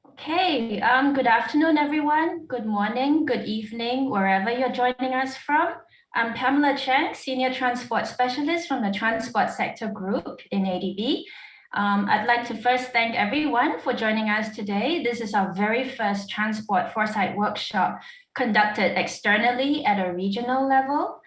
Okay, good afternoon, everyone. Good morning, good evening, wherever you're joining us from. I'm Pamela Cheng, Senior Transport Specialist from the Transport Sector Group in ADB. I'd like to first thank everyone for joining us today. This is our very first Transport Foresight workshop conducted externally at a regional level.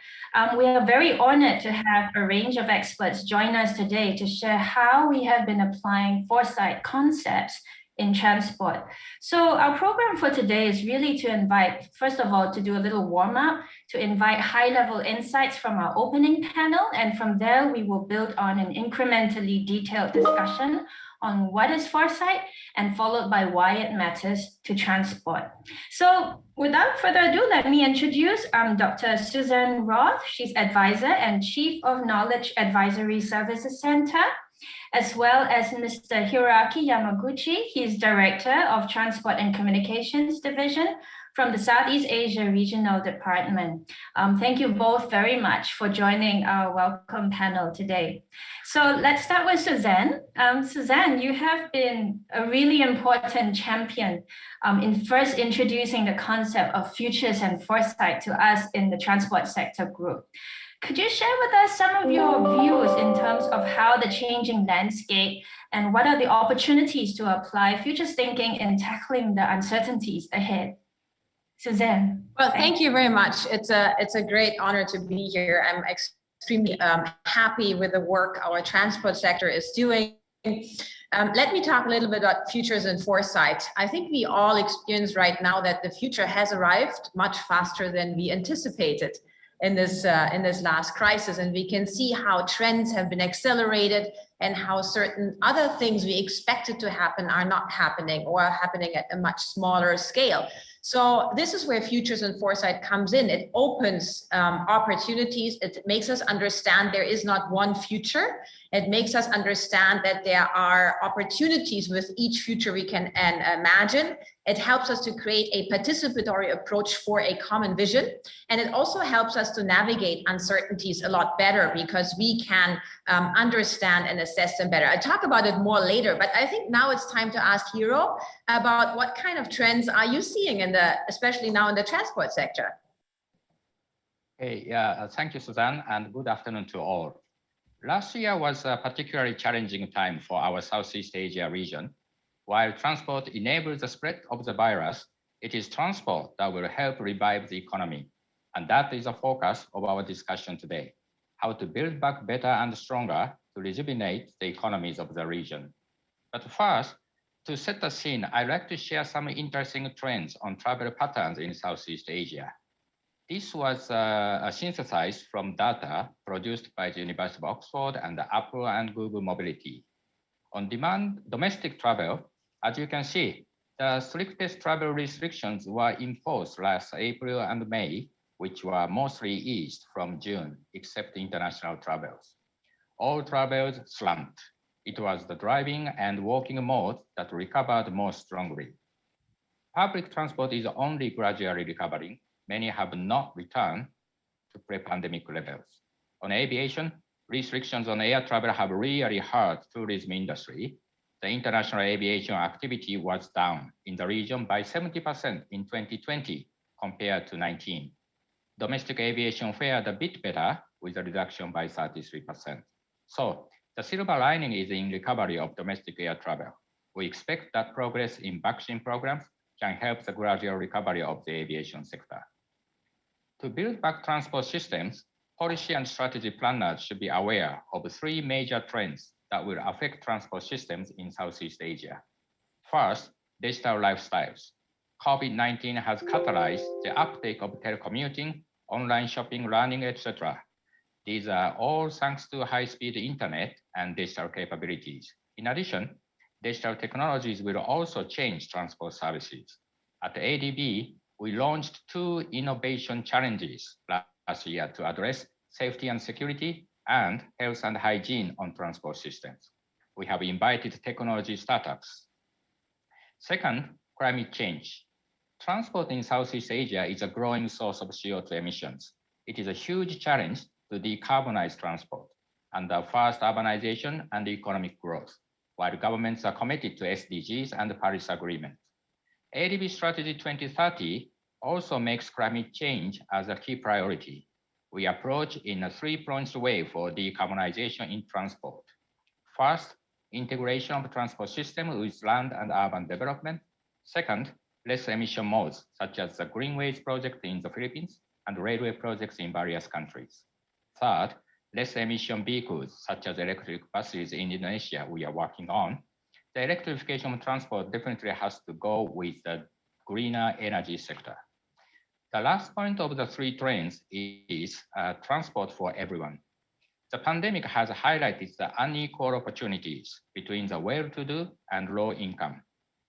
We are very honored to have a range of experts join us today to share how we have been applying foresight concepts in transport. So our program for today is really to invite, first of all, to do a little warm up, to invite high-level insights from our opening panel, and from there we will build on an incrementally detailed discussion on what is foresight and followed by why it matters to transport. So without further ado, let me introduce Dr. Susann Roth. She's advisor and Chief of Knowledge Advisory Services Center, as well as Mr. Hiroaki Yamaguchi. He's Director of Transport and Communications Division from the Southeast Asia Regional Department. Thank you both very much for joining our welcome panel today. So let's start with Susann. Susann, you have been a really important champion in first introducing the concept of futures and foresight to us in the transport sector group. Could you share with us some of your views in terms of how the changing landscape and what are the opportunities to apply futures thinking in tackling the uncertainties ahead? Susann. Well, thank you very much. It's a great honor to be here. I'm extremely happy with the work our transport sector is doing. Let me talk a little bit about futures and foresight. I think we all experience right now that the future has arrived much faster than we anticipated in this last crisis, and we can see how trends have been accelerated and how certain other things we expected to happen are not happening or are happening at a much smaller scale. So this is where futures and foresight comes in. It opens opportunities. It makes us understand there is not one future. It makes us understand that there are opportunities with each future we can imagine. It helps us to create a participatory approach for a common vision. And it also helps us to navigate uncertainties a lot better because we can understand and assess them better. I'll talk about it more later, but I think now it's time to ask Hiro about what kind of trends are you seeing especially now in the transport sector? Hey, thank you, Susann, and good afternoon to all. Last year was a particularly challenging time for our Southeast Asia region. While transport enables the spread of the virus, it is transport that will help revive the economy. And that is the focus of our discussion today, how to build back better and stronger to rejuvenate the economies of the region. But first, to set the scene, I'd like to share some interesting trends on travel patterns in Southeast Asia. This was synthesized from data produced by the University of Oxford and Apple and Google Mobility. On demand domestic travel, as you can see, the strictest travel restrictions were enforced last April and May, which were mostly eased from June, except international travels. All travels slumped. It was the driving and walking mode that recovered most strongly. Public transport is only gradually recovering. Many have not returned to pre-pandemic levels. On aviation, restrictions on air travel have really hurt tourism industry. The international aviation activity was down in the region by 70% in 2020 compared to 19. Domestic aviation fared a bit better with a reduction by 33%. So the silver lining is in recovery of domestic air travel. We expect that progress in vaccine programs can help the gradual recovery of the aviation sector. To build back transport systems, policy and strategy planners should be aware of three major trends that will affect transport systems in Southeast Asia. First, digital lifestyles. COVID-19 has catalyzed the uptake of telecommuting, online shopping, learning, etc. These are all thanks to high-speed internet and digital capabilities. In addition, digital technologies will also change transport services. At ADB, we launched 2 innovation challenges last year to address safety and security and health and hygiene on transport systems. We have invited technology startups. Second, climate change. Transport in Southeast Asia is a growing source of CO2 emissions. It is a huge challenge to decarbonize transport and the fast urbanization and economic growth. while governments are committed to SDGs and the Paris Agreement. ADB Strategy 2030 also makes climate change as a key priority. We approach in a three-pronged way for decarbonization in transport. First, integration of transport system with land and urban development. Second, less emission modes, such as the Greenways project in the Philippines and railway projects in various countries. Third, less emission vehicles, such as electric buses in Indonesia we are working on. The electrification of transport definitely has to go with the greener energy sector. The last point of the three trends is transport for everyone. The pandemic has highlighted the unequal opportunities between the well-to-do and low income.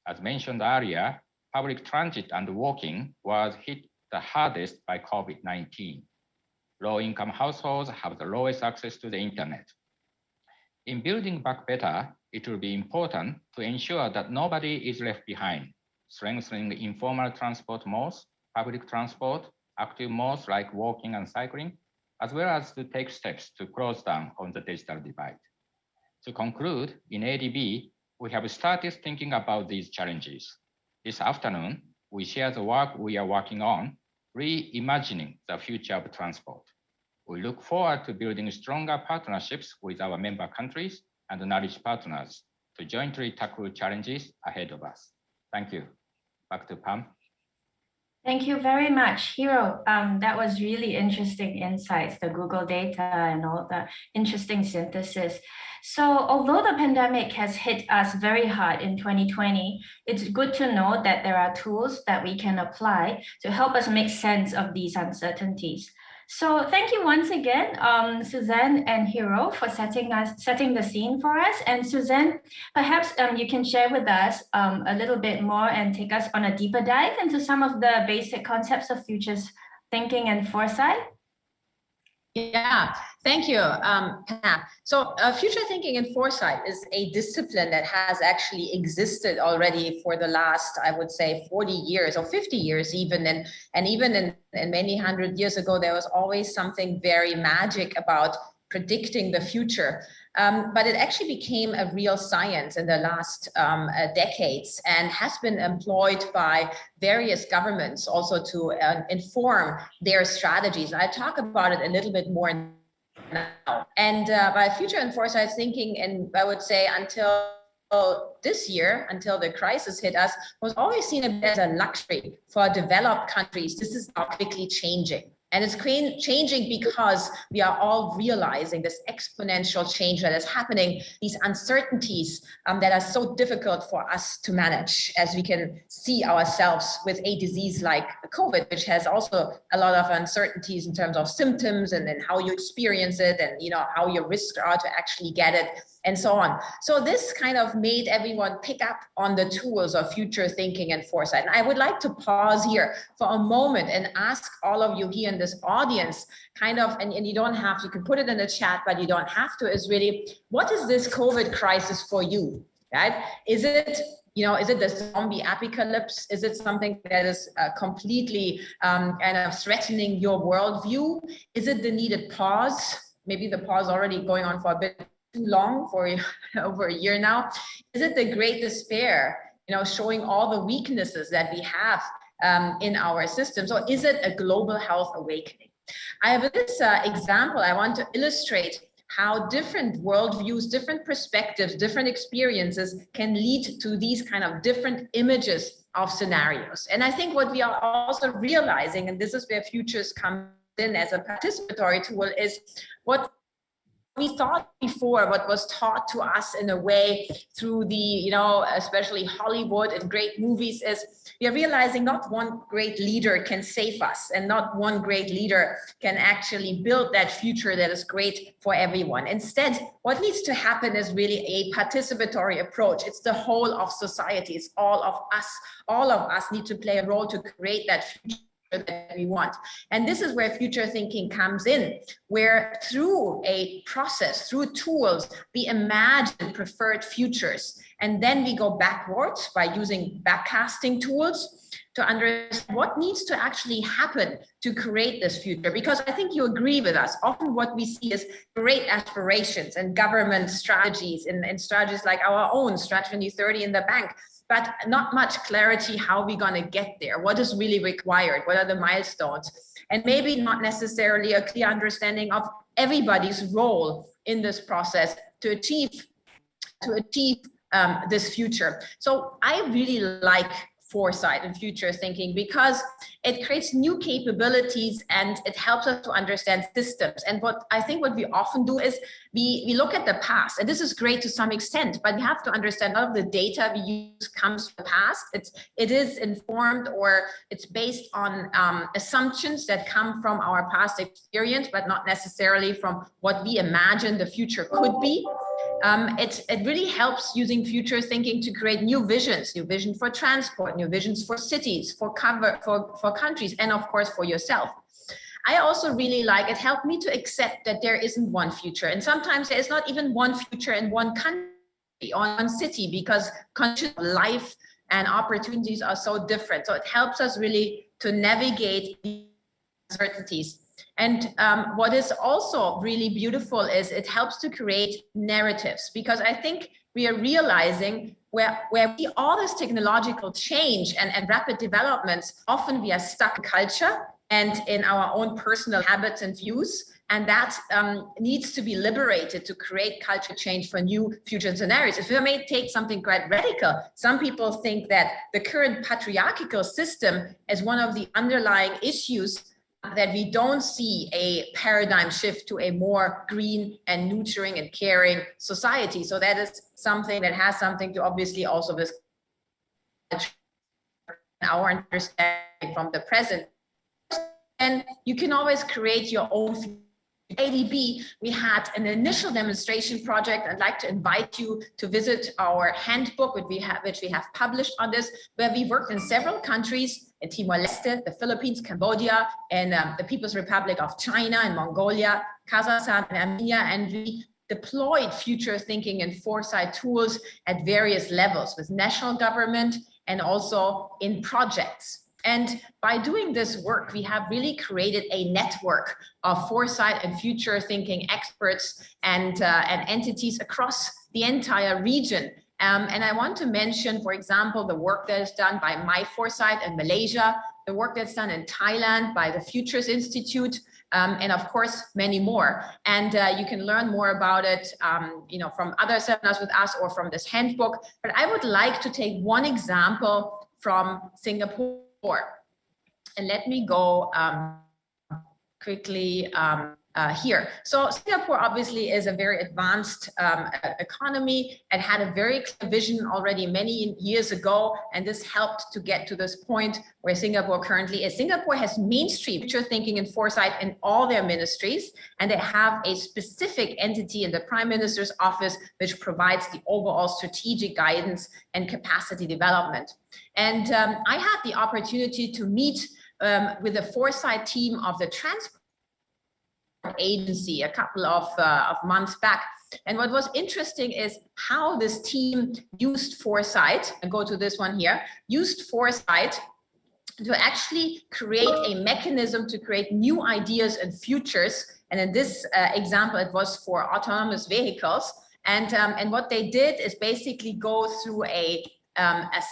As mentioned earlier, public transit and walking was hit the hardest by COVID-19. Low-income households have the lowest access to the internet. In building back better, it will be important to ensure that nobody is left behind, strengthening informal transport modes, public transport, active modes like walking and cycling, as well as to take steps to close down on the digital divide. To conclude, in ADB, we have started thinking about these challenges. This afternoon, we share the work we are working on, reimagining the future of transport. We look forward to building stronger partnerships with our member countries and knowledge partners to jointly tackle challenges ahead of us. Thank you. Back to Pam. Thank you very much, Hiro. That was really interesting insights, the Google data and all the interesting synthesis. So although the pandemic has hit us very hard in 2020, it's good to know that there are tools that we can apply to help us make sense of these uncertainties. So thank you once again, Susann and Hiro, for setting the scene for us. And Susann, perhaps you can share with us a little bit more and take us on a deeper dive into some of the basic concepts of futures thinking and foresight. Yeah, thank you, Pam. So future thinking and foresight is a discipline that has actually existed already for the last, I would say, 40 years or 50 years even. And even in many hundred years ago, there was always something very magic about predicting the future. But it actually became a real science in the last decades and has been employed by various governments also to inform their strategies. I'll talk about it a little bit more now. And by future and foresight thinking, and I would say until this year, until the crisis hit us, was always seen as a luxury for developed countries. This is now quickly changing. And it's changing because we are all realizing this exponential change that is happening, these uncertainties that are so difficult for us to manage, as we can see ourselves with a disease like COVID, which has also a lot of uncertainties in terms of symptoms and then how you experience it and how your risks are to actually get it and so on. So this kind of made everyone pick up on the tools of future thinking and foresight. And I would like to pause here for a moment and ask all of you here in this audience kind of, and you don't have, you can put it in the chat, but you don't have to, is really, what is this COVID crisis for you, right? Is it, is it the zombie apocalypse? Is it something that is completely kind of threatening your worldview? Is it the needed pause? Maybe the pause already going on for a bit too long, for over a year now. Is it the great despair, showing all the weaknesses that we have in our systems, or is it a global health awakening? I have this example. I want to illustrate how different worldviews, different perspectives, different experiences can lead to these kind of different images of scenarios. And I think what we are also realizing, and this is where Futures comes in as a participatory tool, is what we thought before, what was taught to us in a way through the, especially Hollywood and great movies, is we are realizing not one great leader can save us, and not one great leader can actually build that future that is great for everyone. Instead, what needs to happen is really a participatory approach. It's the whole of society. It's all of us. All of us need to play a role to create that future that we want. And this is where future thinking comes in, where through a process, through tools, we imagine preferred futures. And then we go backwards by using backcasting tools to understand what needs to actually happen to create this future. Because I think you agree with us, often what we see is great aspirations and government strategies and strategies like our own Strategy 2030 in the bank, but not much clarity how we're going to get there, what is really required, what are the milestones, and maybe not necessarily a clear understanding of everybody's role in this process to achieve this future. So I really like foresight and future thinking because it creates new capabilities and it helps us to understand systems. And what we often do is we look at the past, and this is great to some extent, but we have to understand all of the data we use comes from the past. It is informed, or it's based on assumptions that come from our past experience, but not necessarily from what we imagine the future could be. It really helps using future thinking to create new vision for transport, new visions for cities, for countries, and of course for yourself. I also really like it helped me to accept that there isn't one future, and sometimes there is not even one future in one country or one city, because conditions of life and opportunities are so different. So it helps us really to navigate these uncertainties. And what is also really beautiful is it helps to create narratives, because I think we are realizing where we see all this technological change and rapid developments, often we are stuck in culture and in our own personal habits and views. And that needs to be liberated to create culture change for new future scenarios. If we may take something quite radical, some people think that the current patriarchal system is one of the underlying issues, that we don't see a paradigm shift to a more green and nurturing and caring society. So that is something that has something to obviously also with our understanding from the present. And you can always create your own. ADB, we had an initial demonstration project. I'd like to invite you to visit our handbook, which we have published on this, where we worked in several countries, in Timor-Leste, the Philippines, Cambodia, and the People's Republic of China, and Mongolia, Kazakhstan, and Armenia, and we deployed future thinking and foresight tools at various levels with national government and also in projects. And by doing this work, we have really created a network of foresight and future thinking experts and entities across the entire region. And I want to mention, for example, the work that is done by My Foresight in Malaysia, the work that's done in Thailand by the Futures Institute, and of course, many more. And you can learn more about it, from other seminars with us or from this handbook. But I would like to take one example from Singapore. And let me go quickly here. So Singapore obviously is a very advanced economy and had a very clear vision already many years ago. And this helped to get to this point where Singapore currently is. Singapore has mainstream future thinking and foresight in all their ministries. And they have a specific entity in the Prime Minister's office, which provides the overall strategic guidance and capacity development. And I had the opportunity to meet with the foresight team of the transport agency a couple of months back. And what was interesting is how this team used foresight, and go to this one here, used foresight to actually create a mechanism to create new ideas and futures. And in this example, it was for autonomous vehicles. And what they did is basically go through a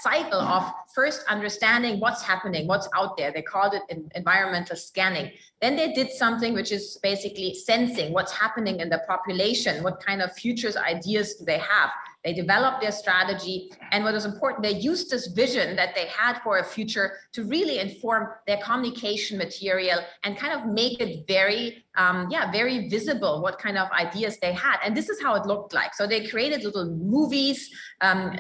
cycle of first understanding what's happening, what's out there. They called it environmental scanning. Then they did something which is basically sensing what's happening in the population, what kind of futures ideas do they have. They developed their strategy, and what was important, they used this vision that they had for a future to really inform their communication material and kind of make it very, very visible what kind of ideas they had. And this is how it looked like. So they created little movies,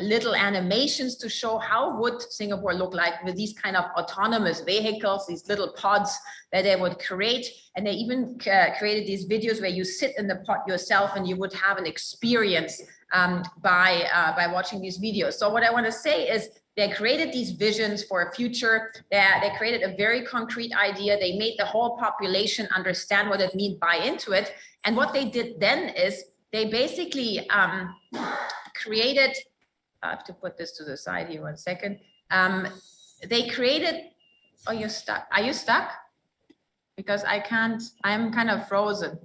little animations to show how would Singapore look like with these kind of autonomous vehicles, these little pods that they would create. And they even created these videos where you sit in the pod yourself and you would have an experience by watching these videos. So what I want to say is they created these visions for a future. They created a very concrete idea. They made the whole population understand what it means, buy into it. And what they did then is they basically created, I have to put this to the side here 1 second. They created, oh, you're stuck. Are you stuck? Because I can't, I'm kind of frozen.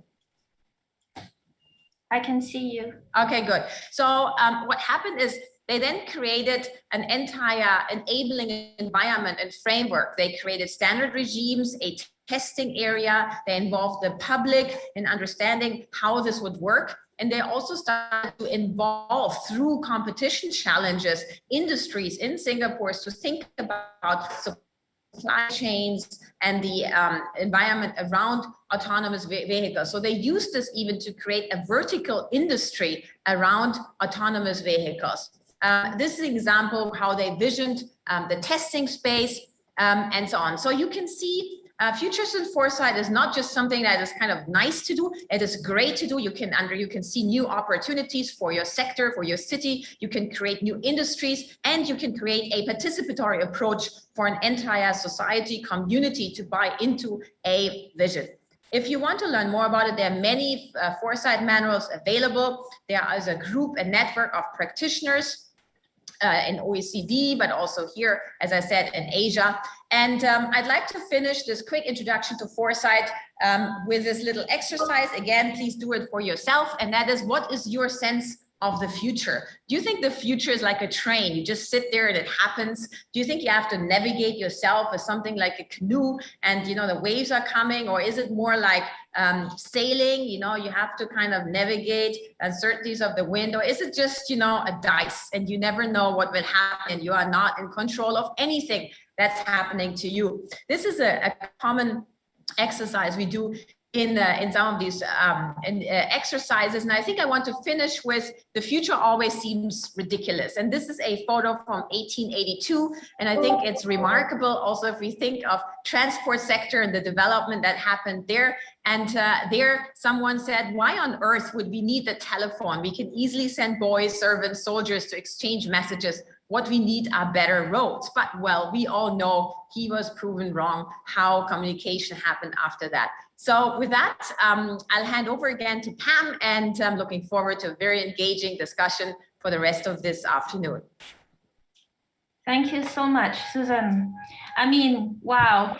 I can see you. Okay, good. So what happened is they then created an entire enabling environment and framework. They created standard regimes, a testing area. They involved the public in understanding how this would work. And they also started to involve, through competition challenges, industries in Singapore to think about supply chains and the environment around autonomous vehicles. So they used this even to create a vertical industry around autonomous vehicles. This is an example of how they visioned the testing space and so on. So you can see Futures and Foresight is not just something that is kind of nice to do. It is great to do. You can see new opportunities for your sector, for your city. You can create new industries, and you can create a participatory approach for an entire society community to buy into a vision. If you want to learn more about it, there are many Foresight manuals available. There is a group, a network of practitioners in OECD, but also here, as I said, in Asia. And I'd like to finish this quick introduction to Foresight with this little exercise. Again, please do it for yourself. And that is, what is your sense of the future? Do you think the future is like a train? You just sit there and it happens? Do you think you have to navigate yourself as something like a canoe and, you know, the waves are coming? Or is it more like sailing? You know, you have to kind of navigate uncertainties of the wind? Or is it just, you know, a dice and you never know what will happen? You are not in control of anything that's happening to you. This is a common exercise we do in some of these exercises. And I think I want to finish with, the future always seems ridiculous. And this is a photo from 1882. And I think it's remarkable also if we think of transport sector and the development that happened there. And there someone said, why on earth would we need the telephone? We can easily send boys, servants, soldiers to exchange messages. What we need are better roads. But well, we all know he was proven wrong, how communication happened after that. So with that, I'll hand over again to Pam, and I'm looking forward to a very engaging discussion for the rest of this afternoon. Thank you so much, Susan. I mean, wow,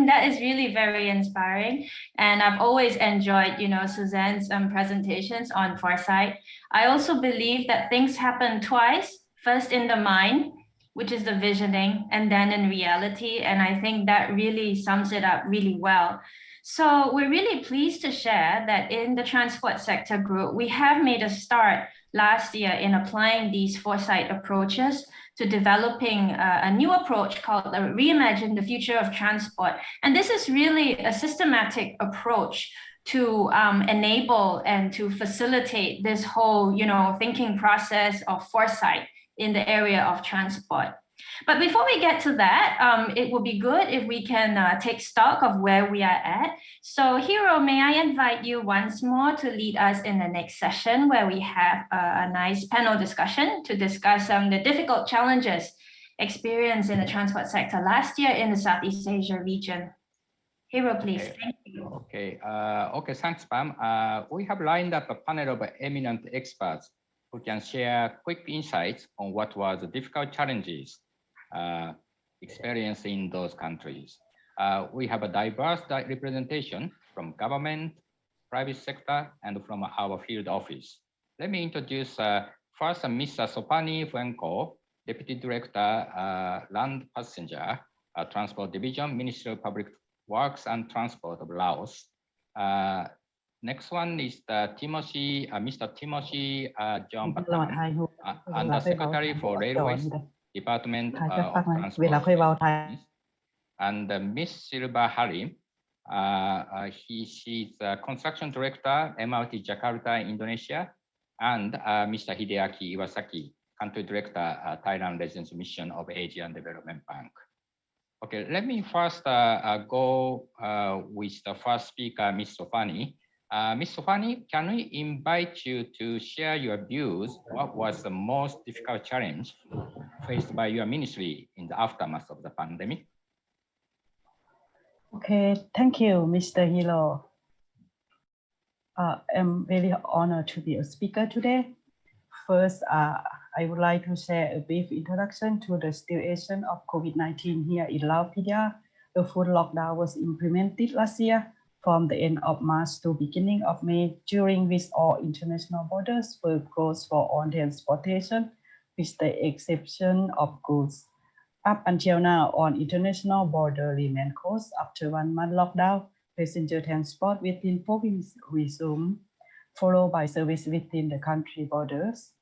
that is really very inspiring. And I've always enjoyed, you know, Suzanne's presentations on Foresight. I also believe that things happen twice, first in the mind, which is the visioning, and then in reality. And I think that really sums it up really well. So we're really pleased to share that in the transport sector group, we have made a start last year in applying these Foresight approaches to developing a new approach called the Reimagine, the Future of Transport. And this is really a systematic approach to enable and to facilitate this whole, you know, thinking process of foresight in the area of transport. But before we get to that, it would be good if we can take stock of where we are at. So Hiro, may I invite you once more to lead us in the next session where we have a nice panel discussion to discuss the difficult challenges experienced in the transport sector last year in the Southeast Asia region. Hiro, please. Okay. Thank you. Okay, thanks, Pam. We have lined up a panel of eminent experts who can share quick insights on what was the difficult challenges experienced in those countries. We have a diverse representation from government, private sector, and from our field office. Let me introduce first Mr. Sopani Fuenko, Deputy Director, Land Passenger Transport Division, Ministry of Public Works and Transport of Laos. Next one is Mr. Timothy John Patan, Undersecretary for Railways, Department of Transport. And Ms. Silva Halim, she's Construction Director, MRT Jakarta, Indonesia, and Mr. Hideaki Iwasaki, Country Director, Thailand Residence Mission of Asia Development Bank. Okay, let me first go with the first speaker, Ms. Sopani. Ms. Sofani, can we invite you to share your views? What was the most difficult challenge faced by your ministry in the aftermath of the pandemic? Okay, thank you, Mr. Hilo. I'm very honored to be a speaker today. First, I would like to share a brief introduction to the situation of COVID-19 here in Laos. A full lockdown was implemented last year from the end of March to beginning of May, during which all international borders were closed for all transportation, with the exception of goods. Up until now, on international border remain closed. After 1 month lockdown, passenger transport within province resumed, followed by service within the country borders.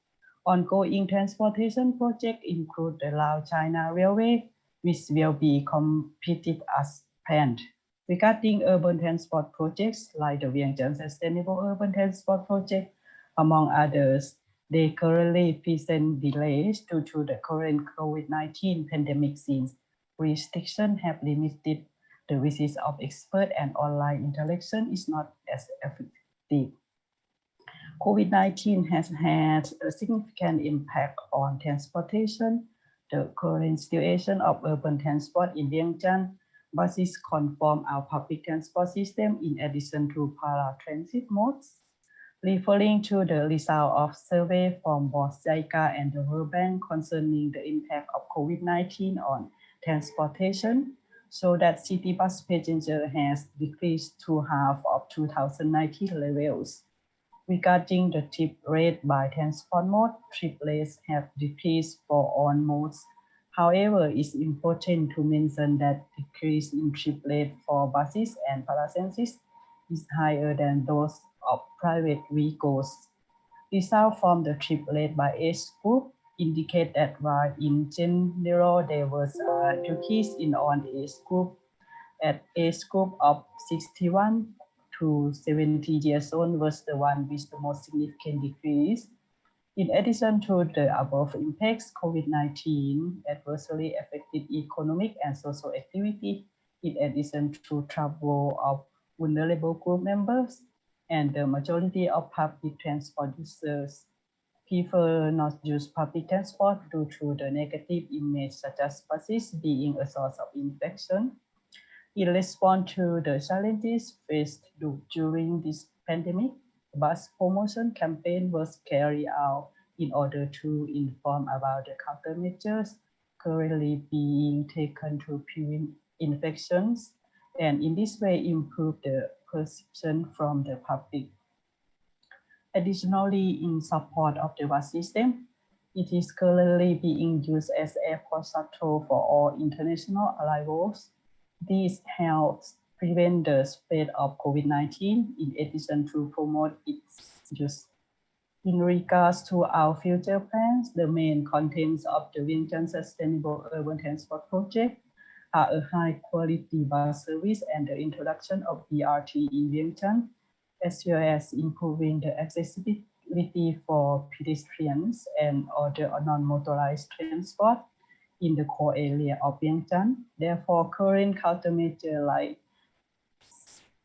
Ongoing transportation projects include the Lao-China Railway, which will be completed as planned. Regarding urban transport projects like the Vientiane Sustainable Urban Transport Project, among others, they currently present delays due to the current COVID-19 pandemic since restrictions have limited the visits of experts and online interaction is not as effective. COVID-19 has had a significant impact on transportation. The current situation of urban transport in Vientiane buses conform our public transport system in addition to paratransit modes. Referring to the result of survey from both JICA and the World Bank concerning the impact of COVID-19 on transportation, so that city bus passenger has decreased to half of 2019 levels. Regarding the trip rate by transport mode, trip rates have decreased for all modes. However, it's important to mention that decrease in trip rate for buses and paratransits is higher than those of private vehicles. Results from the trip rate by age group indicate that while in general there was a decrease in all age group, at age group of 61 to 70 years old was the one with the most significant decrease. In addition to the above impacts, COVID-19 adversely affected economic and social activity, in addition to travel of vulnerable group members, and the majority of public transport users prefer not use public transport due to the negative image such as buses being a source of infection. In response to the challenges faced during this pandemic, the bus promotion campaign was carried out in order to inform about the countermeasures currently being taken to prevent infections, and in this way improve the perception from the public. Additionally, in support of the bus system, it is currently being used as airport shuttle for all international arrivals. This helps prevent the spread of COVID-19 in addition to promote its use. In regards to our future plans, the main contents of the Vientiane Sustainable Urban Transport Project are a high-quality bus service and the introduction of BRT in Vientiane, as well as improving the accessibility for pedestrians and other non-motorized transport in the core area of Vientiane. Therefore, current countermeasures like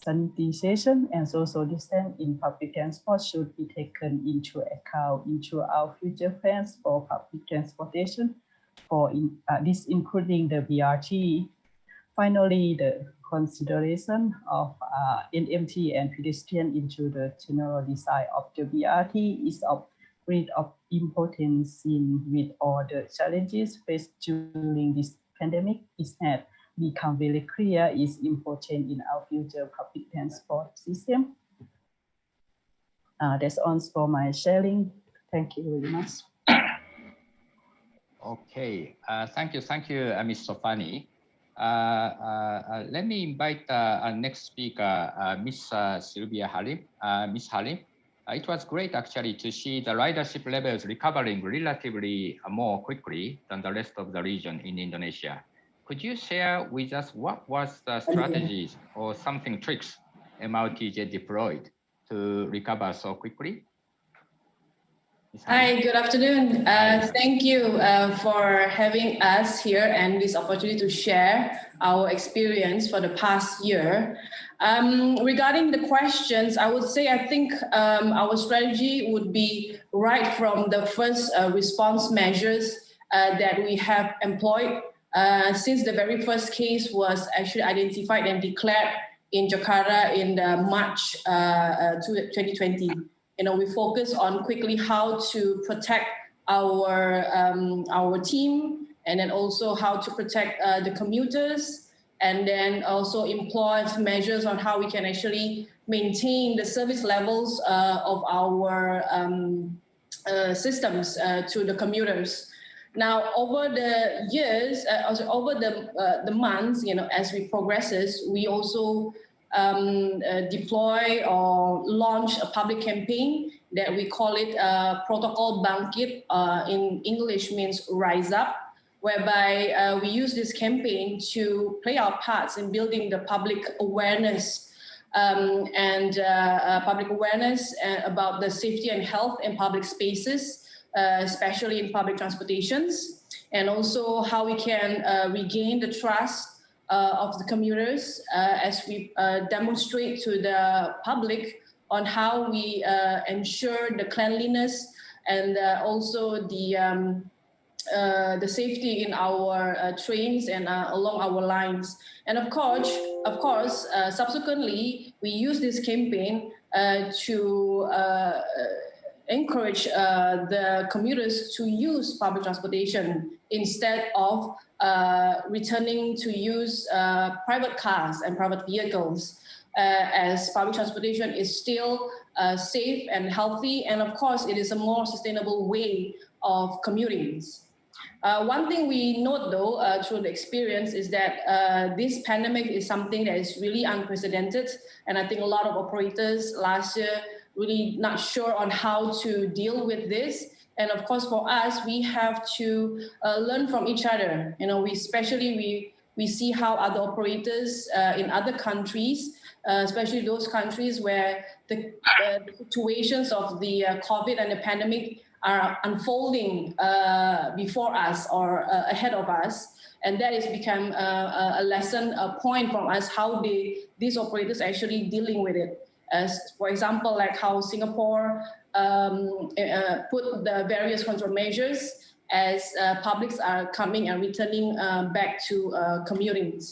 sanitization and social distance in public transport should be taken into account into our future plans for public transportation, this including the BRT. Finally, the consideration of NMT and pedestrian into the general design of the BRT is of great importance in with all the challenges faced during this pandemic. It has become very clear is important in our future public transport system. That's all for my sharing. Thank you very much. Okay, thank you, Ms. Sofani. Let me invite our next speaker, Ms. Sylvia Halim. Ms. Halim, it was great actually to see the ridership levels recovering relatively more quickly than the rest of the region in Indonesia. Could you share with us what was the strategies or something tricks MRTJ deployed to recover so quickly? Hi, good afternoon. Thank you for having us here and this opportunity to share our experience for the past year. Regarding the questions, I would say I think our strategy would be right from the first response measures that we have employed since the very first case was actually identified and declared in Jakarta in March 2020. We focus on quickly how to protect our team, and then also how to protect the commuters, and then also employ measures on how we can actually maintain the service levels of our systems to the commuters. Now, over the years, over the months, as we progresses, we also deploy or launch a public campaign that we call it Protocol Bangkit, in English means Rise Up, whereby we use this campaign to play our parts in building the public awareness about the safety and health in public spaces, especially in public transportations, and also how we can regain the trust of the commuters as we demonstrate to the public on how we ensure the cleanliness and also the safety in our trains and along our lines. And of course, subsequently, we use this campaign to encourage the commuters to use public transportation instead of returning to use private cars and private vehicles, as public transportation is still safe and healthy, and of course it is a more sustainable way of commuting. One thing we note though through the experience is that this pandemic is something that is really unprecedented, and I think a lot of operators last year really not sure on how to deal with this. And of course, for us, we have to learn from each other. We see how other operators in other countries, especially those countries where the situations of the COVID and the pandemic are unfolding before us or ahead of us. And that has become a lesson, a point from us, how these operators are actually dealing with it. As for example, like how Singapore put the various control measures as publics are coming and returning back to commuting.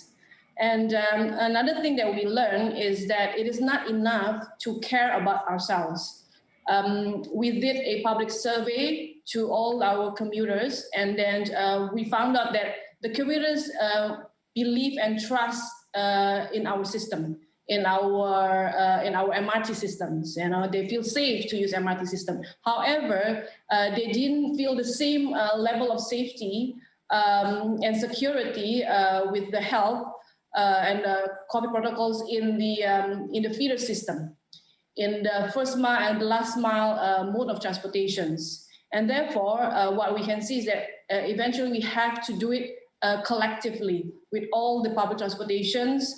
And another thing that we learn is that it is not enough to care about ourselves. We did a public survey to all our commuters, and then we found out that the commuters believe and trust in our system. In our MRT systems, they feel safe to use MRT system. However, they didn't feel the same level of safety and security with the health and COVID protocols in the feeder system, in the first mile and the last mile mode of transportations. And therefore, what we can see is that eventually we have to do it collectively with all the public transportations,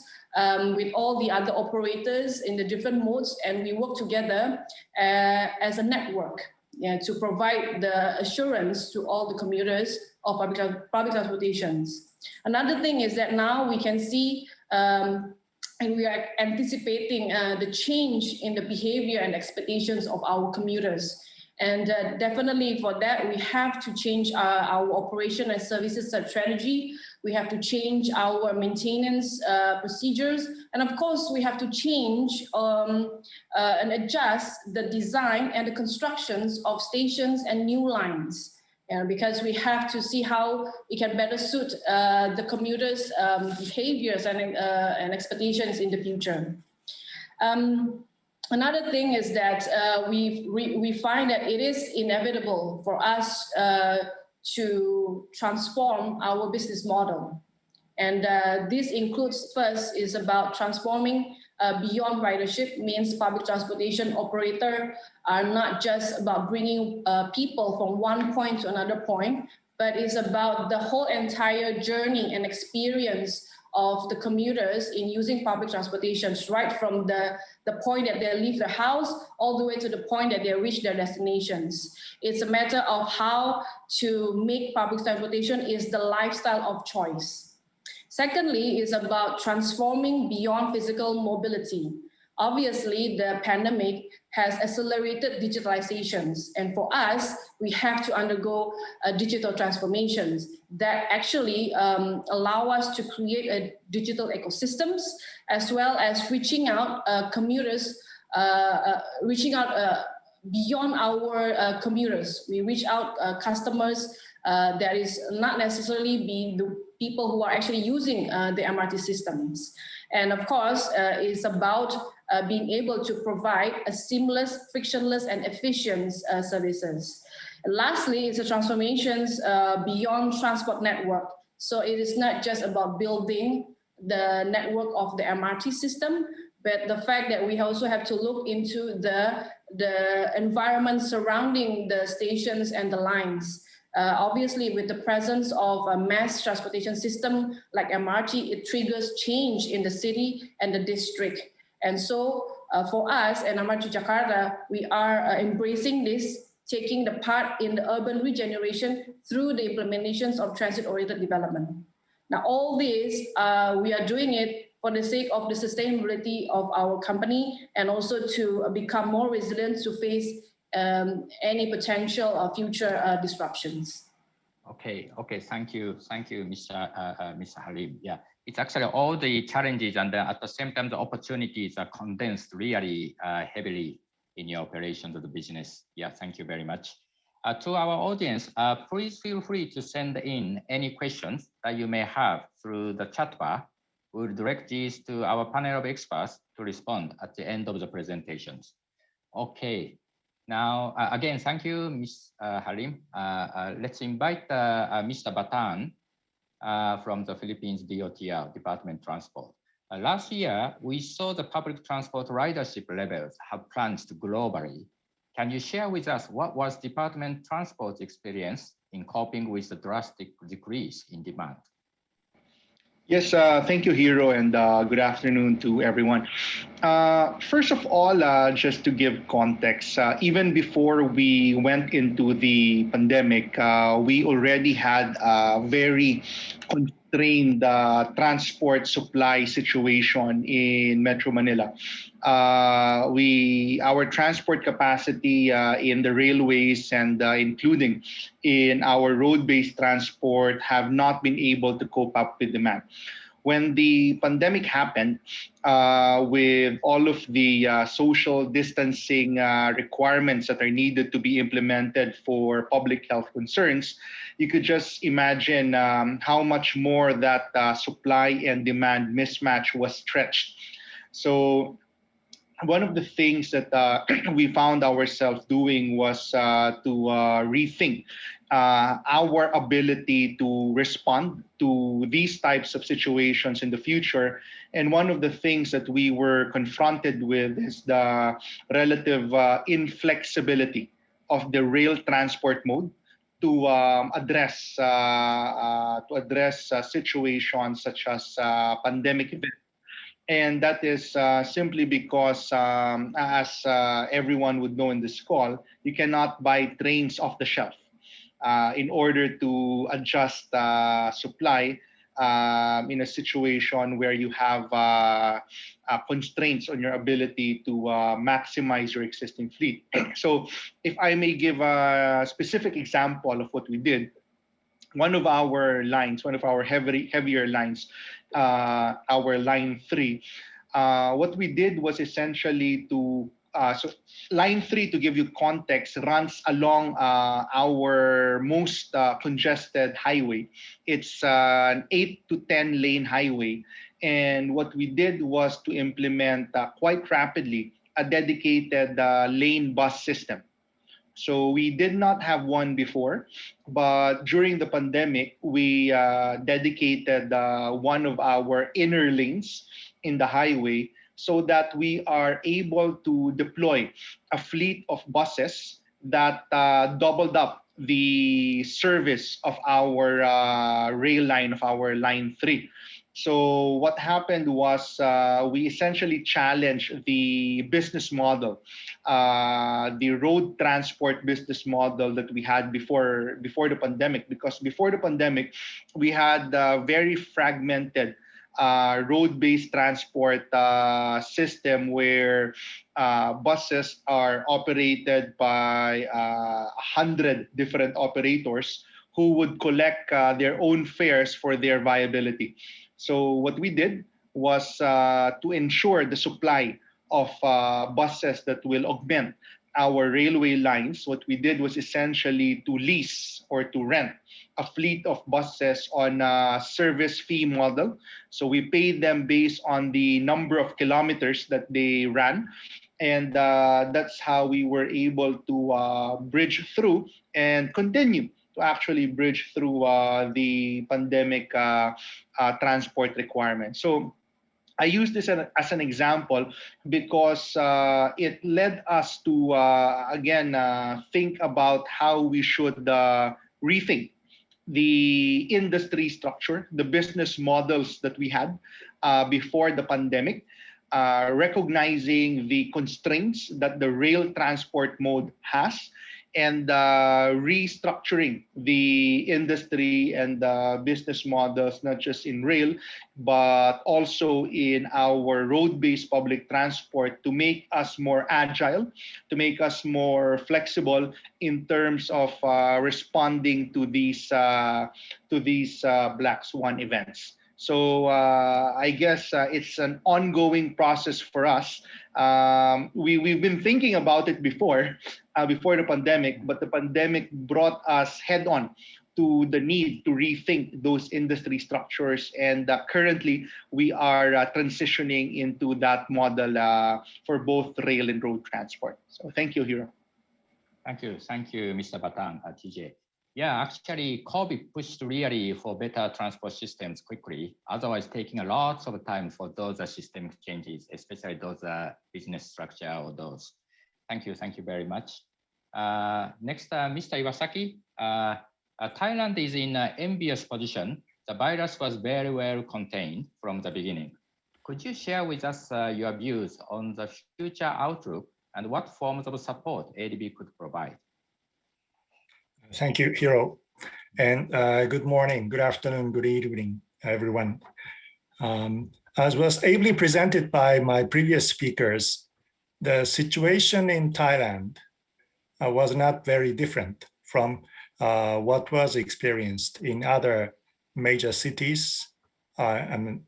with all the other operators in the different modes, and we work together as a network to provide the assurance to all the commuters of public transportations. Another thing is that now we can see and we are anticipating the change in the behavior and expectations of our commuters. And definitely for that, we have to change our operation and services strategy. We have to change our maintenance procedures. And of course, we have to change and adjust the design and the constructions of stations and new lines. Because we have to see how it can better suit the commuters' behaviors and expectations in the future. Another thing is that we find that it is inevitable for us to transform our business model. And this includes, first, is about transforming beyond ridership, means public transportation operator are not just about bringing people from one point to another point, but it's about the whole entire journey and experience of the commuters in using public transportations, right from the point that they leave their house all the way to the point that they reach their destinations. It's a matter of how to make public transportation is the lifestyle of choice. Secondly, is about transforming beyond physical mobility. Obviously, the pandemic has accelerated digitalizations, and for us, we have to undergo digital transformations that actually allow us to create a digital ecosystems, as well as reaching out commuters, beyond our commuters. We reach out customers that is not necessarily be the people who are actually using the MRT systems. And of course, it's about being able to provide a seamless, frictionless, and efficient services. And lastly, it's the transformations beyond transport network. So it is not just about building the network of the MRT system, but the fact that we also have to look into the environment surrounding the stations and the lines. Obviously, with the presence of a mass transportation system like MRT, it triggers change in the city and the district. And so for us at MRT Jakarta, we are embracing this, taking the part in the urban regeneration through the implementations of transit-oriented development. Now, all this, we are doing it for the sake of the sustainability of our company and also to become more resilient to face any potential future disruptions. Okay, thank you, Mr. Halim. Yeah, it's actually all the challenges and at the same time the opportunities are condensed really heavily in your operations of the business. Yeah, thank you very much. To our audience, please feel free to send in any questions that you may have through the chat bar. We'll direct these to our panel of experts to respond at the end of the presentations. Okay. Now, again, thank you, Ms. Halim. Let's invite Mr. Batan from the Philippines DOTR, Department of Transport. Last year, we saw the public transport ridership levels have plunged globally. Can you share with us what was Department of Transport's experience in coping with the drastic decrease in demand? Yes, thank you, Hiro, and good afternoon to everyone. First of all, just to give context, even before we went into the pandemic, we already had a very constrained transport supply situation in Metro Manila. Our transport capacity in the railways and including in our road-based transport have not been able to cope up with demand. When the pandemic happened, with all of the social distancing requirements that are needed to be implemented for public health concerns, you could just imagine how much more that supply and demand mismatch was stretched. So one of the things that we found ourselves doing was to rethink our ability to respond to these types of situations in the future. And one of the things that we were confronted with is the relative inflexibility of the rail transport mode to address situations such as pandemic events. And that is simply because, as everyone would know in this call, you cannot buy trains off the shelf. In order to adjust supply in a situation where you have constraints on your ability to maximize your existing fleet. So if I may give a specific example of what we did, one of our heavier lines, our line 3, what we did was essentially to so line 3, to give you context, runs along our most congested highway. It's an 8 to 10 lane highway, and what we did was to implement quite rapidly a dedicated lane bus system. So we did not have one before, but during the pandemic, we dedicated one of our inner lanes in the highway so that we are able to deploy a fleet of buses that doubled up the service of our rail line, of our line 3. So what happened was we essentially challenged the business model, the road transport business model that we had before the pandemic. Because before the pandemic, we had very fragmented road-based transport system where buses are operated by 100 different operators who would collect their own fares for their viability. So what we did was to ensure the supply of buses that will augment our railway lines. What we did was essentially to lease or to rent a fleet of buses on a service fee model. So we paid them based on the number of kilometers that they ran. And that's how we were able to bridge through and continue to actually bridge through the pandemic transport requirements. So I use this as an example because it led us to, again, think about how we should rethink the industry structure, the business models that we had before the pandemic, recognizing the constraints that the rail transport mode has, and restructuring the industry and business models, not just in rail, but also in our road-based public transport to make us more agile, to make us more flexible in terms of responding to these black swan events. So I guess it's an ongoing process for us. We've been thinking about it before the pandemic, but the pandemic brought us head on to the need to rethink those industry structures. And currently, we are transitioning into that model for both rail and road transport. So thank you, Hiro. Thank you, Mr. Batang, TJ. Yeah, actually, COVID pushed really for better transport systems quickly, otherwise taking a lot of time for those systemic changes, especially those business structure or those. Thank you very much. Next, Mr. Iwasaki. Thailand is in an envious position. The virus was very well contained from the beginning. Could you share with us your views on the future outlook and what forms of support ADB could provide? Thank you, Hiro. And good morning, good afternoon, good evening, everyone. As was ably presented by my previous speakers, the situation in Thailand was not very different from what was experienced in other major cities and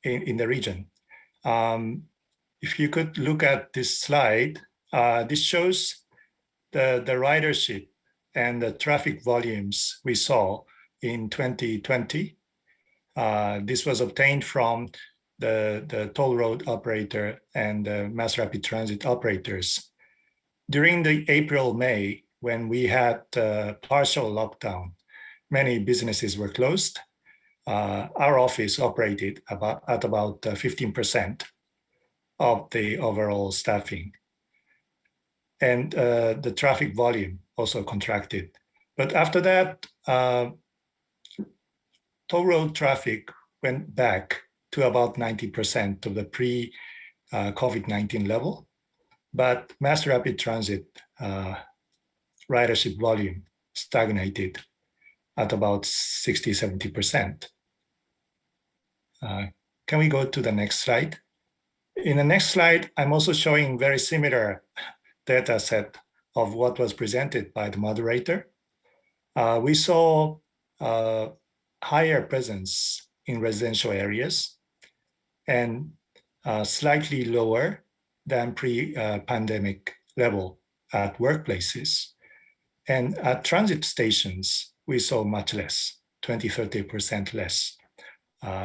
in the region. If you could look at this slide, this shows the ridership and the traffic volumes we saw in 2020. This was obtained from the toll road operator and the mass rapid transit operators. During the April-May, when we had partial lockdown, many businesses were closed. Our office operated at about 15% of the overall staffing. And the traffic volume also contracted. But after that, toll road traffic went back to about 90% of the pre-COVID-19 level. But mass rapid transit ridership volume stagnated at about 60-70%. Can we go to the next slide? In the next slide, I'm also showing very similar data set of what was presented by the moderator. We saw higher presence in residential areas and slightly lower than pre-pandemic level at workplaces. And at transit stations, we saw much less, 20-30% less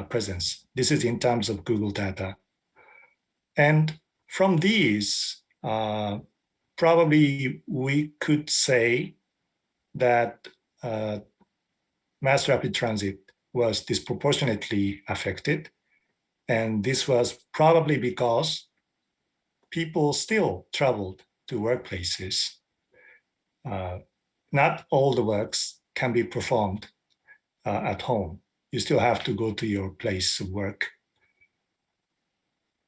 presence. This is in terms of Google data. And from these, probably we could say that mass rapid transit was disproportionately affected. And this was probably because people still traveled to workplaces. Not all the works can be performed at home. you still have to go to your place of work.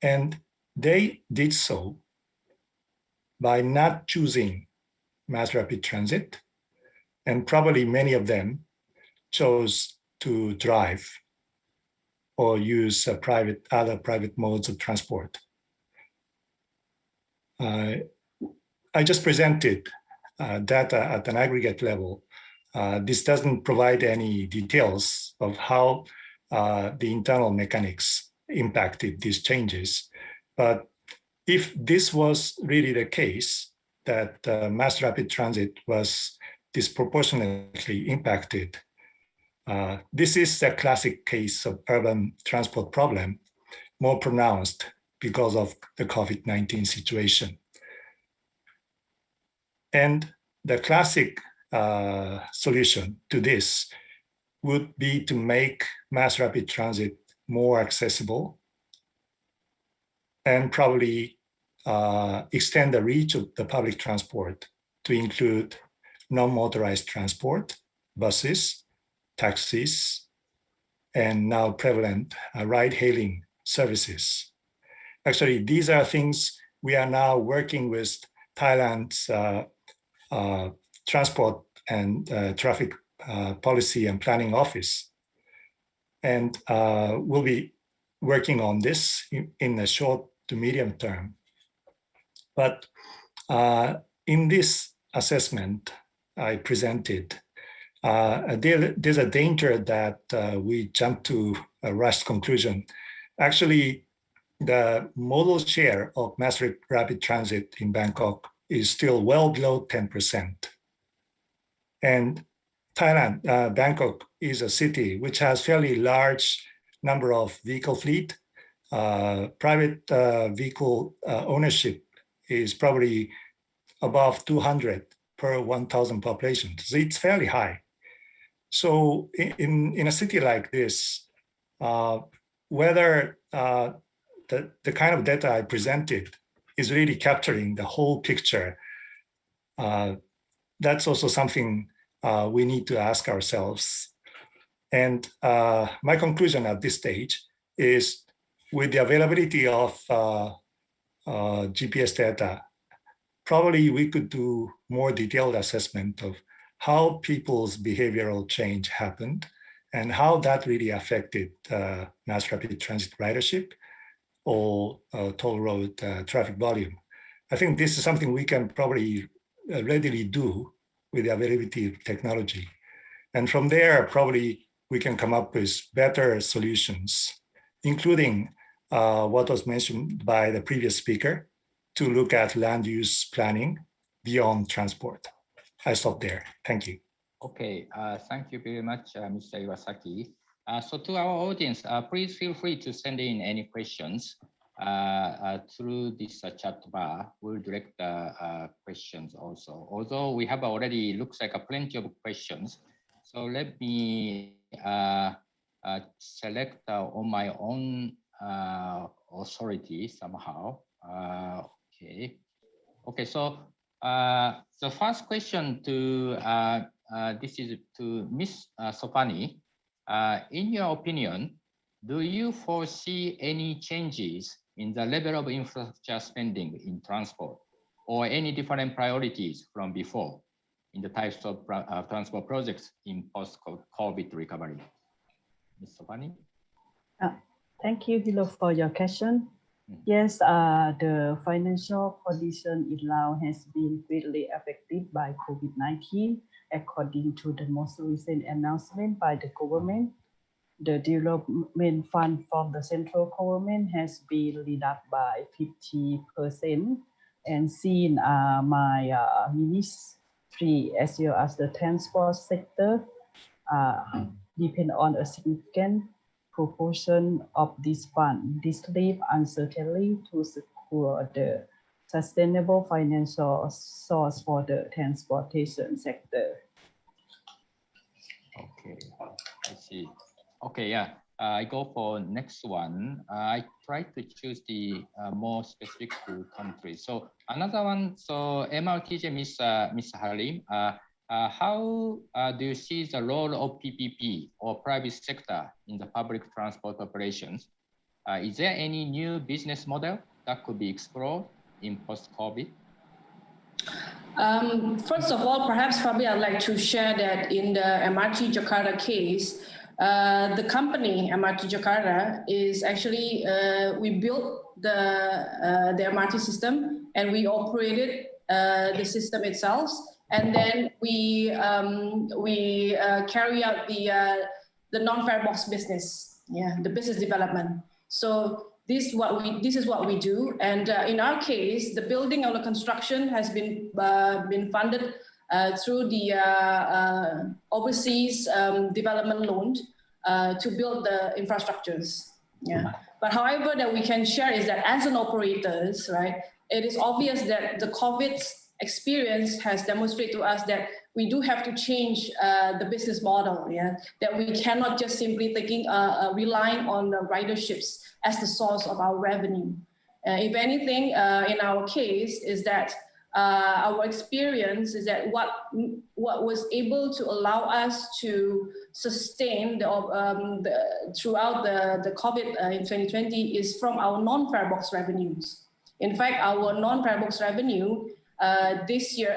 And they did so by not choosing mass rapid transit, and probably many of them chose to drive or use other private modes of transport. I just presented data at an aggregate level. This doesn't provide any details of how the internal mechanics impacted these changes. But if this was really the case, that mass rapid transit was disproportionately impacted, this is a classic case of urban transport problem, more pronounced because of the COVID-19 situation. And the classic solution to this would be to make mass rapid transit more accessible and probably extend the reach of the public transport to include non-motorized transport, buses, taxis, and now prevalent ride-hailing services. Actually, these are things we are now working with Thailand's Transport and Traffic Policy and Planning Office. And we'll be working on this in the short to medium term. But in this assessment I presented, there's a danger that we jump to a rushed conclusion. Actually, the modal share of mass rapid transit in Bangkok is still well below 10%. And Thailand, Bangkok is a city which has fairly large number of vehicle fleet. Private vehicle ownership is probably above 200 per 1,000 population. So it's fairly high. So in a city like this, whether the kind of data I presented is really capturing the whole picture, that's also something we need to ask ourselves. And my conclusion at this stage is, with the availability of GPS data, probably we could do more detailed assessment of how people's behavioral change happened and how that really affected mass rapid transit ridership or toll road traffic volume. I think this is something we can probably readily do with the availability of technology. And from there, probably we can come up with better solutions, including what was mentioned by the previous speaker, to look at land use planning beyond transport. I stop there. Thank you. Okay, thank you very much, Mr. Iwasaki. So to our audience, please feel free to send in any questions through this chat bar. We'll direct the questions also. Although we have already, looks like plenty of questions. So let me select on my own authority somehow. Okay, so the first question to this is to Ms. Sopani. In your opinion, do you foresee any changes in the level of infrastructure spending in transport, or any different priorities from before in the types of transport projects in post-COVID recovery? Ms. Sopani? Thank you, Hilo, for your question. Yes, the financial condition in Laos has been greatly affected by COVID-19, according to the most recent announcement by the government. The development fund from the central government has been reduced by 50%, and seen my ministry as well as the transport sector depend on a significant proportion of this fund. This leaves uncertainty to secure the sustainable financial source for the transportation sector. Okay, I see. Okay, yeah, I go for next one. I try to choose the more specific to countries. So another one, so MRTJ, Miss Halim, how do you see the role of PPP or private sector in the public transport operations? Is there any new business model that could be explored in post-COVID? First of all, perhaps probably I'd like to share that in the MRT Jakarta case, the company MRT Jakarta is actually, we built the MRT system and we operated the system itself. And then we carry out the non-fare box business, the business development. So this is what we do. And in our case, the building or the construction has been funded through the overseas development loan to build the infrastructures. But however, that we can share is that as an operators, right, it is obvious that the COVID experience has demonstrated to us that we do have to change the business model, that we cannot just simply relying on the riderships as the source of our revenue. If anything, in our case is that our experience is that what was able to allow us to sustain throughout the COVID in 2020 is from our non-fare box revenues. In fact, our non-fare box revenue this year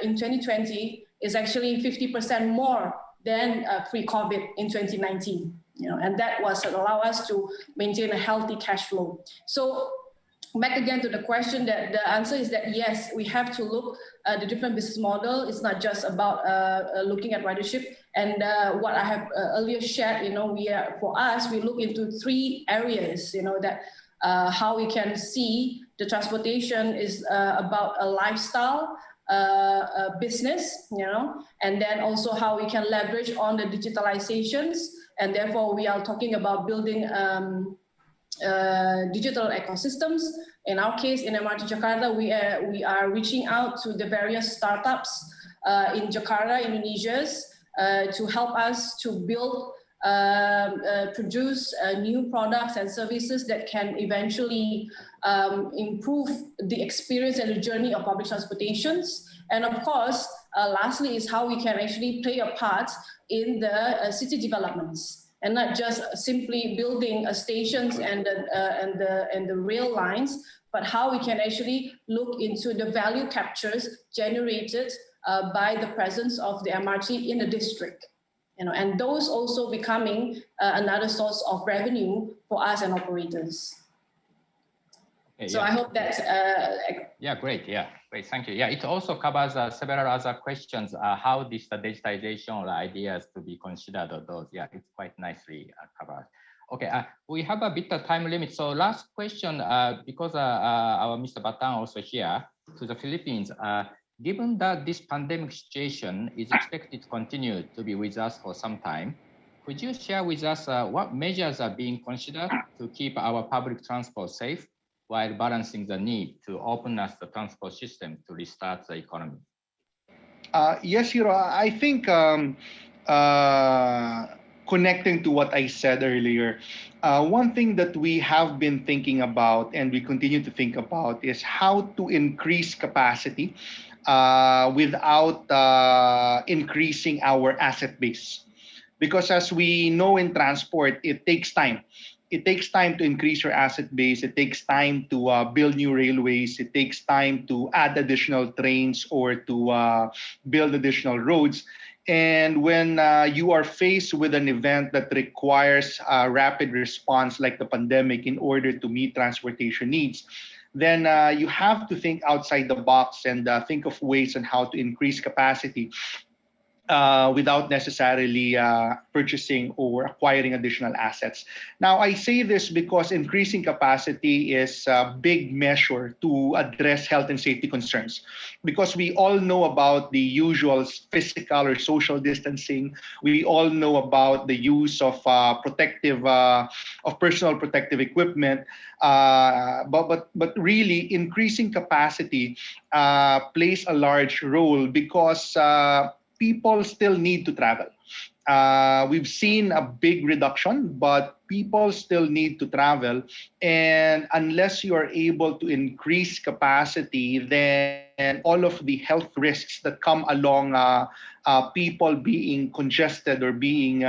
in 2020 is actually 50% more than pre-COVID in 2019. And that was allow us to maintain a healthy cash flow. So back again to the question, that the answer is that yes, we have to look at the different business model. It's not just about looking at ridership. And what I have earlier shared, for us, we look into 3 areas, that how we can see the transportation is about a lifestyle business, and then also how we can leverage on the digitalizations. And therefore, we are talking about building digital ecosystems. In our case, in MRT Jakarta, we are reaching out to the various startups in Jakarta, Indonesia, to help us to build, produce new products and services that can eventually improve the experience and the journey of public transportations. And of course, lastly is how we can actually play a part in the city developments, and not just simply building stations and the rail lines, but how we can actually look into the value captures generated by the presence of the MRT in the district. And those also becoming another source of revenue for us and operators. Okay, so I hope that. Great. Great. Thank you. It also covers several other questions. How this digitization or ideas to be considered or those. It's quite nicely covered. Okay, we have a bit of time limit. So last question, because our Mr. Batang also here to the Philippines. Given that this pandemic situation is expected to continue to be with us for some time, could you share with us what measures are being considered to keep our public transport safe while balancing the need to open up the transport system to restart the economy? Yes, Hiro, I think connecting to what I said earlier, one thing that we have been thinking about and we continue to think about is how to increase capacity without increasing our asset base. Because as we know in transport, it takes time. It takes time to increase your asset base. It takes time to build new railways. It takes time to add additional trains or to build additional roads. And when you are faced with an event that requires a rapid response like the pandemic in order to meet transportation needs, then you have to think outside the box and think of ways on how to increase capacity without necessarily purchasing or acquiring additional assets. Now, I say this because increasing capacity is a big measure to address health and safety concerns. Because we all know about the usual physical or social distancing. We all know about the use of personal protective equipment. But really, increasing capacity plays a large role because people still need to travel. we've seen a big reduction, but people still need to travel. And unless you are able to increase capacity, then all of the health risks that come along people being congested or being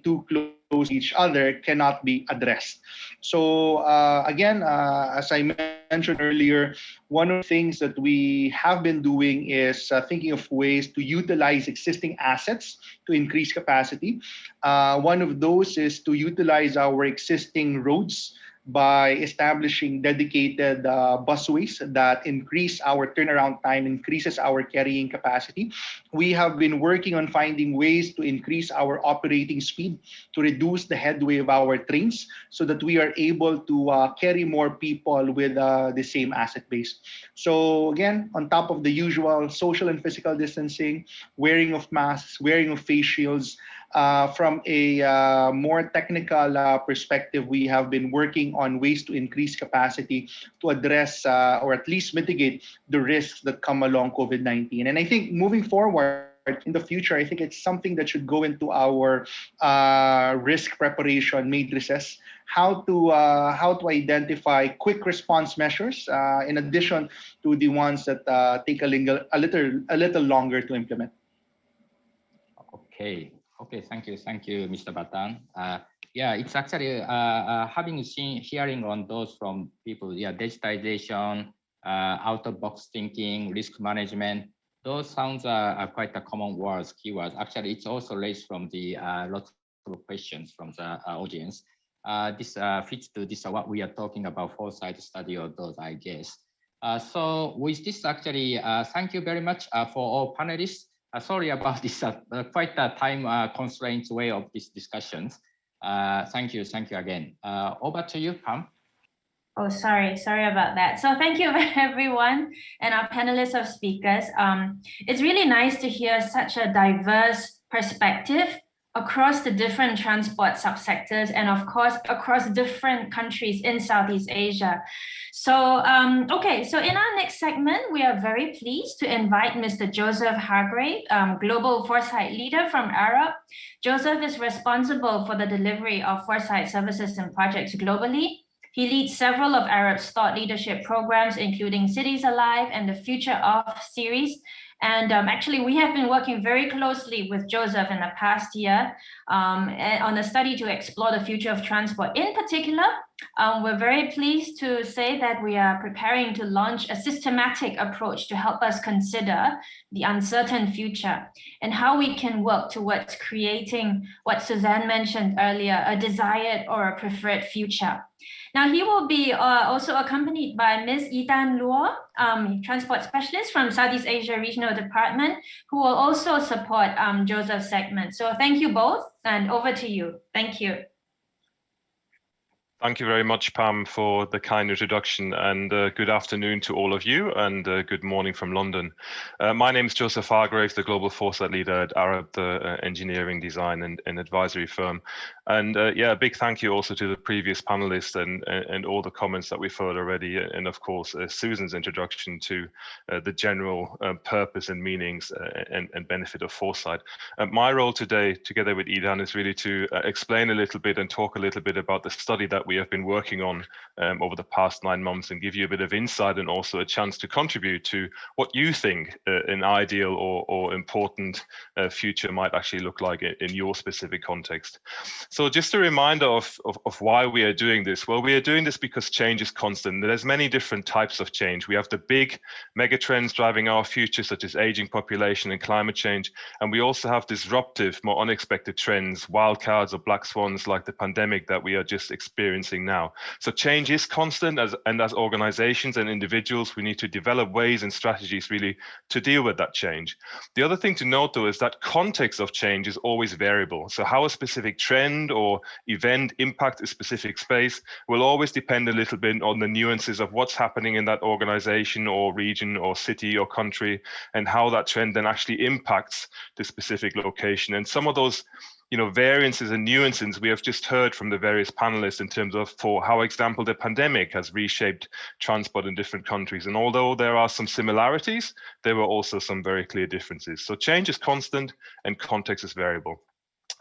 too close to each other cannot be addressed. So again, as I mentioned earlier, one of the things that we have been doing is thinking of ways to utilize existing assets to increase capacity. One of those is to utilize our existing roads by establishing dedicated busways that increase our turnaround time, increases our carrying capacity. We have been working on finding ways to increase our operating speed, to reduce the headway of our trains so that we are able to carry more people with the same asset base. So again, on top of the usual social and physical distancing, wearing of masks, wearing of face shields, from a more technical perspective, we have been working on ways to increase capacity to address or at least mitigate the risks that come along COVID-19. And I think moving forward in the future, I think it's something that should go into our risk preparation matrices, how to identify quick response measures in addition to the ones that take a little longer to implement. Okay, thank you, Mr. Batan. Yeah, it's actually hearing on those from people. Yeah, digitization, out-of-box thinking, risk management. Those sounds are quite a common words, keywords. Actually, it's also raised from the lots of questions from the audience. This fits to this what we are talking about, foresight study of those, I guess. So with this, actually, thank you very much for all panelists. Sorry about this quite a time constraints way of these discussions. Thank you again. Over to you, Pam. Oh, sorry about that. So thank you everyone and our panelists of speakers. It's really nice to hear such a diverse perspective across the different transport subsectors and of course across different countries in Southeast Asia. So so in our next segment, we are very pleased to invite Mr. Joseph Hargrave, Global Foresight Leader from Arup. Joseph is responsible for the delivery of foresight services and projects globally. He leads several of Arup's thought leadership programs, including Cities Alive and the Future of series. And actually, we have been working very closely with Joseph in the past year on a study to explore the future of transport. In particular, we're very pleased to say that we are preparing to launch a systematic approach to help us consider the uncertain future and how we can work towards creating what Susann mentioned earlier, a desired or a preferred future. Now, he will be also accompanied by Ms. Yidan Luo, transport specialist from Southeast Asia Regional Department, who will also support Joseph's segment. So thank you both, and over to you. Thank you. Thank you very much, Pam, for the kind introduction, and good afternoon to all of you, and good morning from London. My name is Joseph Hargrave, the Global Foresight Leader at Arup, the engineering, design, and advisory firm. And yeah, a big thank you also to the previous panelists and all the comments that we've heard already, and of course, Susann's introduction to the general purpose and meanings and benefit of foresight. My role today, together with Idan, is really to explain a little bit and talk a little bit about the study that we have been working on over the past 9 months, and give you a bit of insight and also a chance to contribute to what you think an ideal or important future might actually look like in your specific context. So just a reminder of why we are doing this. Well, we are doing this because change is constant. There's many different types of change. We have the big megatrends driving our future, such as aging population and climate change. And we also have disruptive, more unexpected trends, wild cards or black swans like the pandemic that we are just experiencing now. So change is constant, and as organizations and individuals, we need to develop ways and strategies really to deal with that change. The other thing to note, though, is that context of change is always variable. So how a specific trend or event impact a specific space will always depend a little bit on the nuances of what's happening in that organization or region or city or country, and how that trend then actually impacts the specific location. And some of those variances and nuances we have just heard from the various panelists in terms of for how, example, the pandemic has reshaped transport in different countries. And although there are some similarities, there were also some very clear differences. So change is constant and context is variable.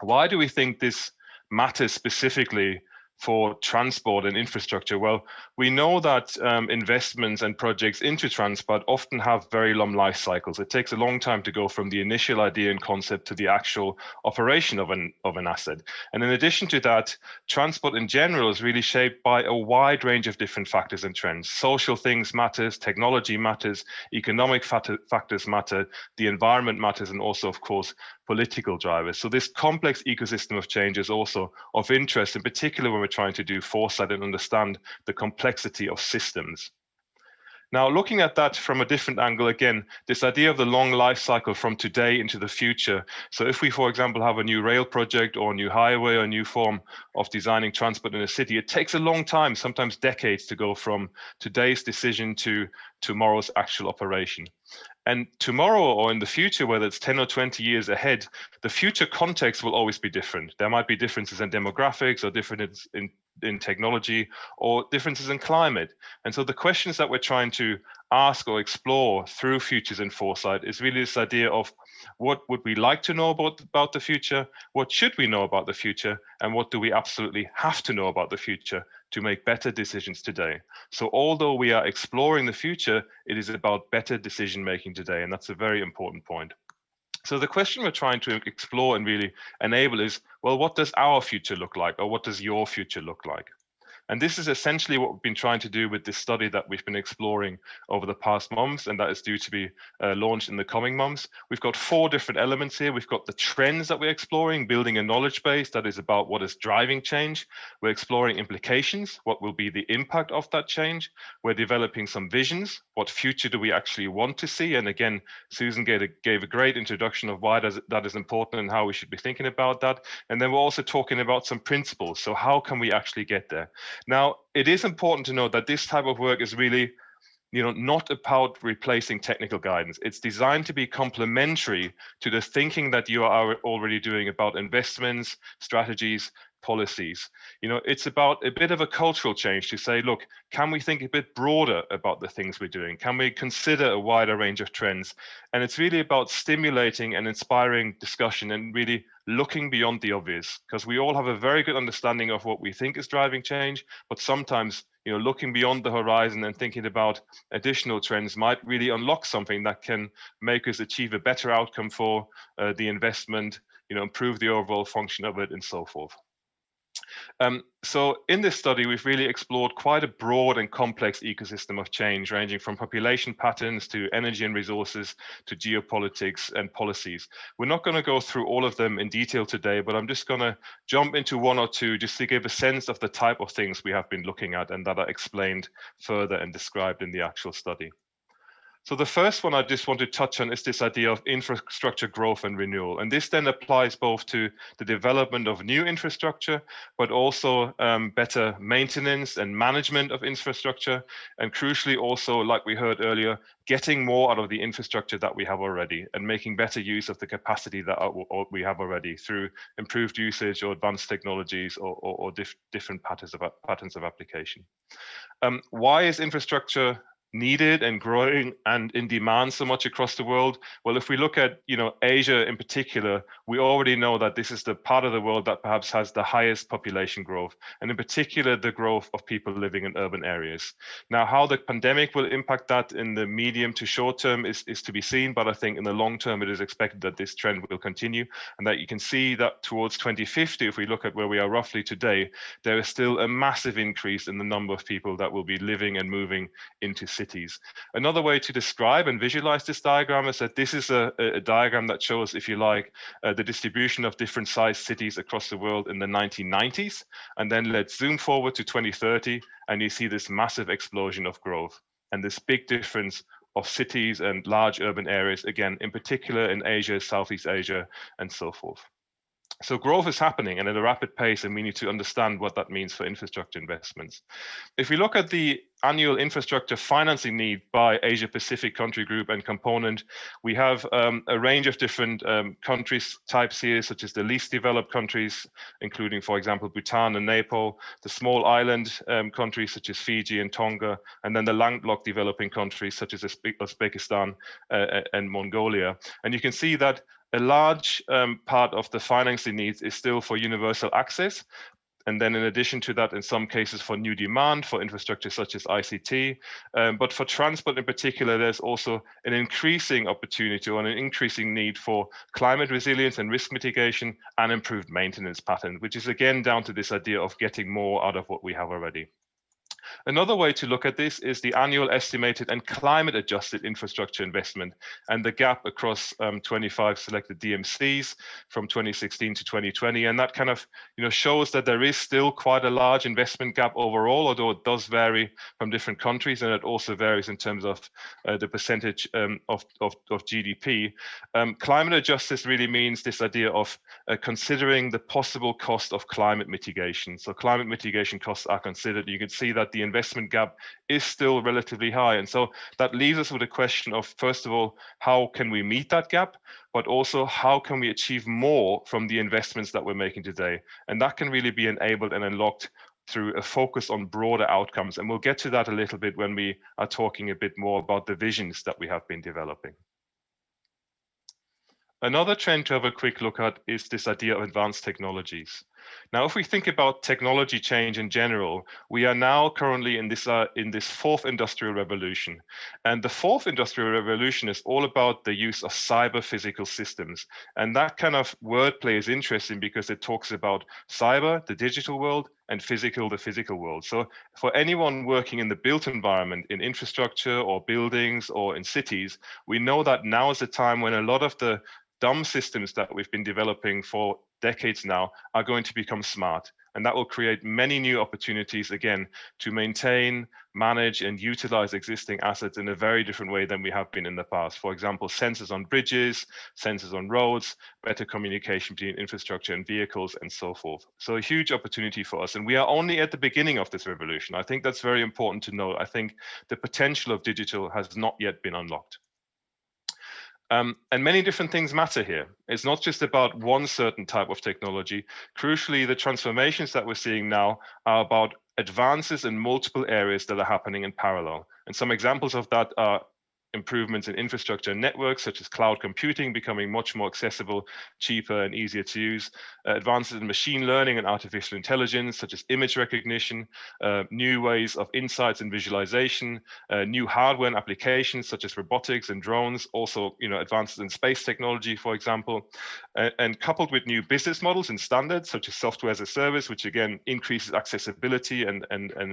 Why do we think this matters specifically for transport and infrastructure? Well, we know that investments and projects into transport often have very long life cycles. It takes a long time to go from the initial idea and concept to the actual operation of an asset. And in addition to that, transport in general is really shaped by a wide range of different factors and trends. Social things matters, technology matters, economic factors matter, the environment matters, and also, of course, political drivers. So this complex ecosystem of change is also of interest, in particular when we're trying to do foresight and understand the complexity of systems. Now, looking at that from a different angle, again, this idea of the long life cycle from today into the future. So if we, for example, have a new rail project or a new highway or a new form of designing transport in a city, it takes a long time, sometimes decades, to go from today's decision to tomorrow's actual operation. And tomorrow or in the future, whether it's 10 or 20 years ahead, the future context will always be different. There might be differences in demographics or differences in technology or differences in climate. And so the questions that we're trying to ask or explore through Futures and Foresight is really this idea of what would we like to know about the future? What should we know about the future? And what do we absolutely have to know about the future to make better decisions today? So although we are exploring the future, it is about better decision making today. And that's a very important point. So the question we're trying to explore and really enable is, well, what does our future look like? Or what does your future look like? And this is essentially what we've been trying to do with this study that we've been exploring over the past months, and that is due to be launched in the coming months. We've got 4 different elements here. We've got the trends that we're exploring, building a knowledge base that is about what is driving change. We're exploring implications, what will be the impact of that change. We're developing some visions, what future do we actually want to see? And again, Susan gave a great introduction of why that is important and how we should be thinking about that. And then we're also talking about some principles. So how can we actually get there? Now, it is important to note that this type of work is really, not about replacing technical guidance. It's designed to be complementary to the thinking that you are already doing about investments, strategies, policies. It's about a bit of a cultural change to say, look, can we think a bit broader about the things we're doing? Can we consider a wider range of trends? And it's really about stimulating and inspiring discussion and really looking beyond the obvious, because we all have a very good understanding of what we think is driving change, but sometimes looking beyond the horizon and thinking about additional trends might really unlock something that can make us achieve a better outcome for the investment, improve the overall function of it, and so forth. So in this study, we've really explored quite a broad and complex ecosystem of change, ranging from population patterns to energy and resources to geopolitics and policies. We're not going to go through all of them in detail today, but I'm just going to jump into 1 or 2 just to give a sense of the type of things we have been looking at and that are explained further and described in the actual study. So the first one I just want to touch on is this idea of infrastructure growth and renewal. And this then applies both to the development of new infrastructure, but also better maintenance and management of infrastructure. And crucially also, like we heard earlier, getting more out of the infrastructure that we have already and making better use of the capacity that we have already through improved usage or advanced technologies or different patterns of application. Why is infrastructure needed and growing and in demand so much across the world? Well, if we look at Asia in particular, we already know that this is the part of the world that perhaps has the highest population growth, and in particular the growth of people living in urban areas. Now, how the pandemic will impact that in the medium to short term is to be seen, but I think in the long term it is expected that this trend will continue, and that you can see that towards 2050, if we look at where we are roughly today, there is still a massive increase in the number of people that will be living and moving into cities. Another way to describe and visualize this diagram is that this is a diagram that shows, if you like, the distribution of different sized cities across the world in the 1990s. And then let's zoom forward to 2030, and you see this massive explosion of growth and this big difference of cities and large urban areas, again, in particular in Asia, Southeast Asia, and so forth. So growth is happening and at a rapid pace, and we need to understand what that means for infrastructure investments. If we look at the annual infrastructure financing need by Asia Pacific country group and component, we have a range of different countries types here, such as the least developed countries, including, for example, Bhutan and Nepal, the small island countries such as Fiji and Tonga, and then the landlocked developing countries such as Uzbekistan and Mongolia. And you can see that a large part of the financing needs is still for universal access. And then in addition to that, in some cases for new demand for infrastructure such as ICT. But for transport in particular, there's also an increasing opportunity or an increasing need for climate resilience and risk mitigation and improved maintenance pattern, which is again down to this idea of getting more out of what we have already. Another way to look at this is the annual estimated and climate adjusted infrastructure investment and the gap across 25 selected DMCs from 2016 to 2020. And that kind of shows that there is still quite a large investment gap overall, although it does vary from different countries, and it also varies in terms of the percentage of GDP. Climate adjusted really means this idea of considering the possible cost of climate mitigation. So climate mitigation costs are considered. You can see that the investment gap is still relatively high. And so that leaves us with a question of, first of all, how can we meet that gap? But also, how can we achieve more from the investments that we're making today? And that can really be enabled and unlocked through a focus on broader outcomes. And we'll get to that a little bit when we are talking a bit more about the visions that we have been developing. Another trend to have a quick look at is this idea of advanced technologies. Now, if we think about technology change in general, we are now currently in this fourth industrial revolution. And the fourth industrial revolution is all about the use of cyber physical systems. And that kind of wordplay is interesting because it talks about cyber, the digital world, and physical, the physical world. So for anyone working in the built environment, in infrastructure or buildings or in cities, we know that now is the time when a lot of the dumb systems that we've been developing for decades now are going to become smart. And that will create many new opportunities, again, to maintain, manage, and utilize existing assets in a very different way than we have been in the past. For example, sensors on bridges, sensors on roads, better communication between infrastructure and vehicles, and so forth. So a huge opportunity for us. And we are only at the beginning of this revolution. I think that's very important to know. I think the potential of digital has not yet been unlocked. And many different things matter here. It's not just about one certain type of technology. Crucially, the transformations that we're seeing now are about advances in multiple areas that are happening in parallel. And some examples of that are improvements in infrastructure and networks, such as cloud computing becoming much more accessible, cheaper, and easier to use. Advances in machine learning and artificial intelligence, such as image recognition, new ways of insights and visualization, new hardware and applications, such as robotics and drones, also advances in space technology, for example, and coupled with new business models and standards, such as software as a service, which again increases accessibility and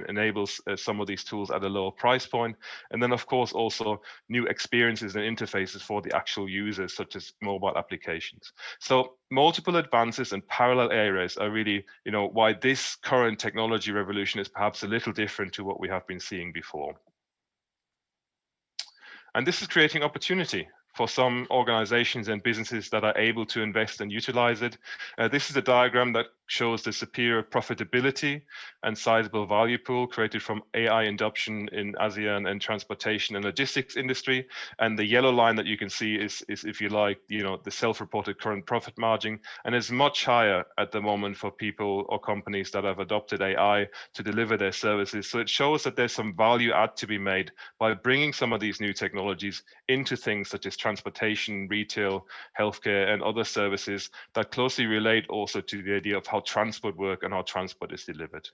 enables some of these tools at a lower price point. And then, of course, also new experiences and interfaces for the actual users, such as mobile applications. So multiple advances and parallel areas are really, why this current technology revolution is perhaps a little different to what we have been seeing before. And this is creating opportunity for some organizations and businesses that are able to invest and utilize it. This is a diagram that shows the superior profitability and sizable value pool created from AI adoption in ASEAN and transportation and logistics industry. And the yellow line that you can see is if you like, the self-reported current profit margin, and is much higher at the moment for people or companies that have adopted AI to deliver their services. So it shows that there's some value add to be made by bringing some of these new technologies into things such as transportation, retail, healthcare, and other services that closely relate also to the idea of how transport work and how transport is delivered.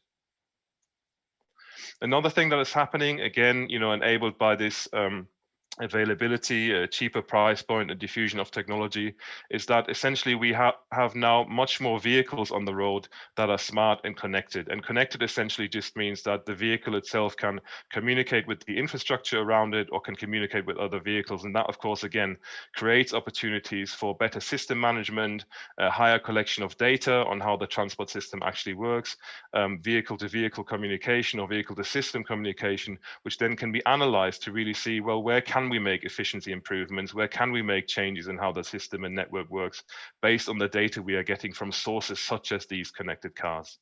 Another thing that is happening, again, enabled by this availability, a cheaper price point, a diffusion of technology, is that essentially we have now much more vehicles on the road that are smart and connected. And connected essentially just means that the vehicle itself can communicate with the infrastructure around it or can communicate with other vehicles. And that, of course, again, creates opportunities for better system management, a higher collection of data on how the transport system actually works, vehicle-to-vehicle communication or vehicle-to-system communication, which then can be analyzed to really see, well, where can can we make efficiency improvements? Where can we make changes in how the system and network works based on the data we are getting from sources such as these connected cars?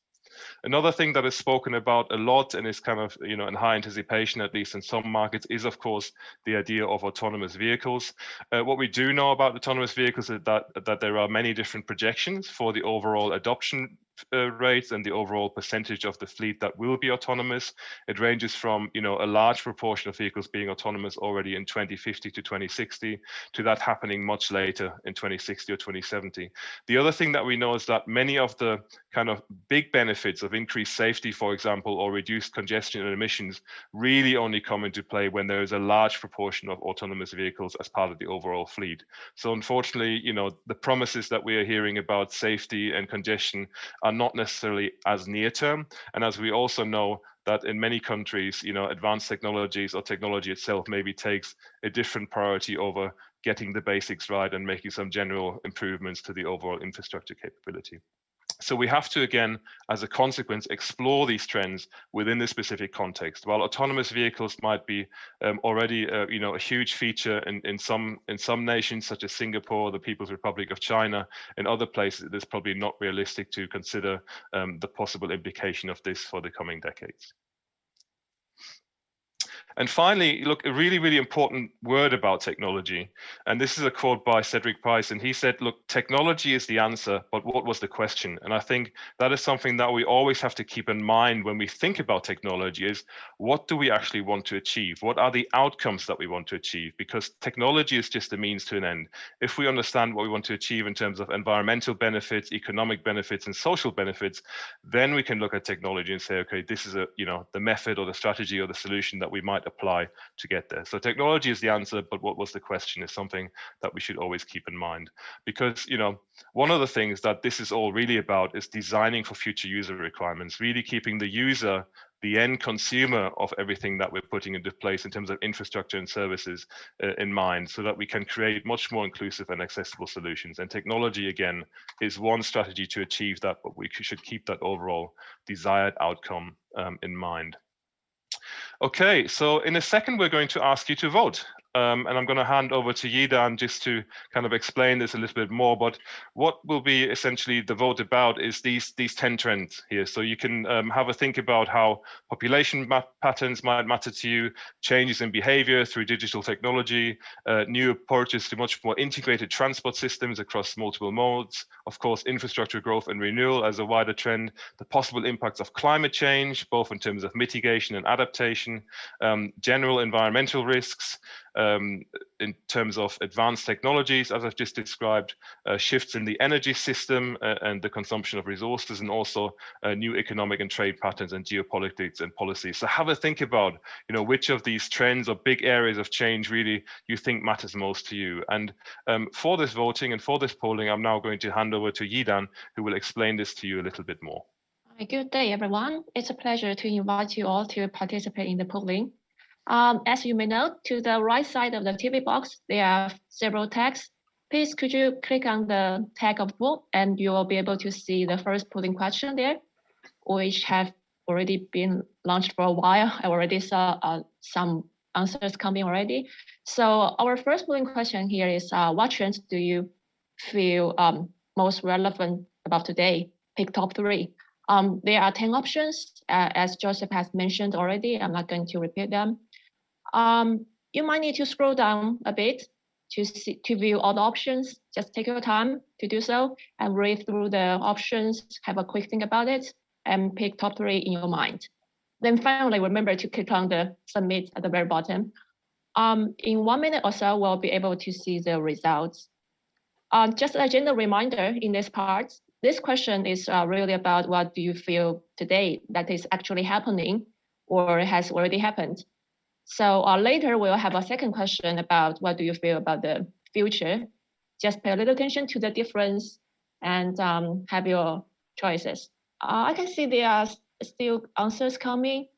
Another thing that is spoken about a lot and is kind of, in high anticipation, at least in some markets, is of course the idea of autonomous vehicles. What we do know about autonomous vehicles is that there are many different projections for the overall adoption rates and the overall percentage of the fleet that will be autonomous. It ranges from, a large proportion of vehicles being autonomous already in 2050 to 2060 to that happening much later in 2060 or 2070. The other thing that we know is that many of the kind of big benefits of increased safety, for example, or reduced congestion and emissions really only come into play when there is a large proportion of autonomous vehicles as part of the overall fleet. So unfortunately, the promises that we are hearing about safety and congestion are not necessarily as near term. And as we also know that in many countries, advanced technologies or technology itself maybe takes a different priority over getting the basics right and making some general improvements to the overall infrastructure capability. So we have to, again, as a consequence, explore these trends within this specific context. While autonomous vehicles might be already, a huge feature in some nations, such as Singapore, the People's Republic of China, in other places, it is probably not realistic to consider the possible implication of this for the coming decades. And finally, look, a really, really important word about technology. And this is a quote by Cedric Price. And he said, look, technology is the answer, but what was the question? And I think that is something that we always have to keep in mind when we think about technology is, what do we actually want to achieve? What are the outcomes that we want to achieve? Because technology is just a means to an end. If we understand what we want to achieve in terms of environmental benefits, economic benefits, and social benefits, then we can look at technology and say, okay, this is the method or the strategy or the solution that we might apply to get there. So technology is the answer, but what was the question is something that we should always keep in mind. Because, one of the things that this is all really about is designing for future user requirements, really keeping the user, the end consumer of everything that we're putting into place in terms of infrastructure and services in mind, so that we can create much more inclusive and accessible solutions. And technology, again, is one strategy to achieve that, but we should keep that overall desired outcome in mind. Okay, so in a second, we're going to ask you to vote. And I'm going to hand over to Yidan just to kind of explain this a little bit more. But what will be essentially the vote about is these 10 trends here. So you can have a think about how population patterns might matter to you, changes in behavior through digital technology, new approaches to much more integrated transport systems across multiple modes, of course, infrastructure growth and renewal as a wider trend, the possible impacts of climate change, both in terms of mitigation and adaptation, general environmental risks, in terms of advanced technologies, as I've just described, shifts in the energy system and the consumption of resources, and also new economic and trade patterns and geopolitics and policies. So have a think about, which of these trends or big areas of change really you think matters most to you. And for this voting and for this polling, I'm now going to hand over to Yidan, who will explain this to you a little bit more. Good day, everyone. It's a pleasure to invite you all to participate in the polling. As you may know, to the right side of the TV box, there are several tags. Please, could you click on the tag of vote, and you will be able to see the first polling question there, which have already been launched for a while. I already saw some answers coming already. So our first polling question here is, what trends do you feel most relevant about today? Pick top 3. There are 10 options, as Joseph has mentioned already. I'm not going to repeat them. You might need to scroll down a bit to view all the options. Just take your time to do so and read through the options, have a quick think about it, and pick top 3 in your mind. Then finally, remember to click on the submit at the very bottom. In 1 minute or so, we'll be able to see the results. Just a general reminder in this part, this question is really about what do you feel today that is actually happening or has already happened. So later we'll have a second question about what do you feel about the future. Just pay a little attention to the difference and have your choices. I can see there are still answers coming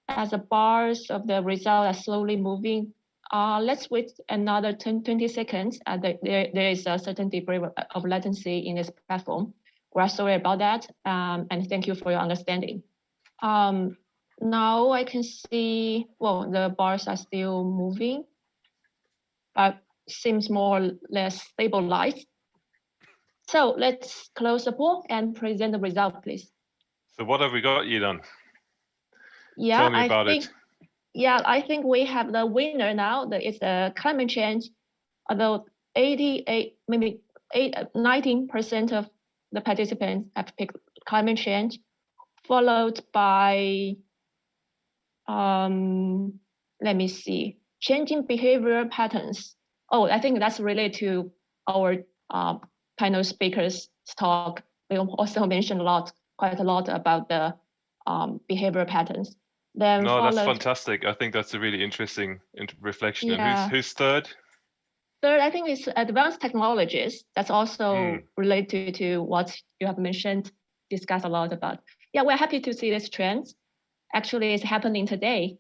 as the bars of the result are slowly moving. Let's wait another 20 seconds. There is a certain degree of latency in this platform. We're sorry about that, and thank you for your understanding. Now I can see, well, the bars are still moving. but seems more or less stabilized. So let's close the poll and present the result, please. So what have we got, Yidan? Yeah, Tell me about it. Yeah, I think we have the winner now. It's the climate change. Although 19% of the participants have picked climate change, followed by let me see, changing behavior patterns. Oh, I think that's related to our panel speakers' talk. They also mentioned quite a lot about the behavior patterns. Then no, that's fantastic. I think that's a really interesting reflection. Yeah. And who's third? Third, I think it's advanced technologies. That's also related to what you have mentioned, discussed a lot about. Yeah, we're happy to see this trend. Actually, it's happening today.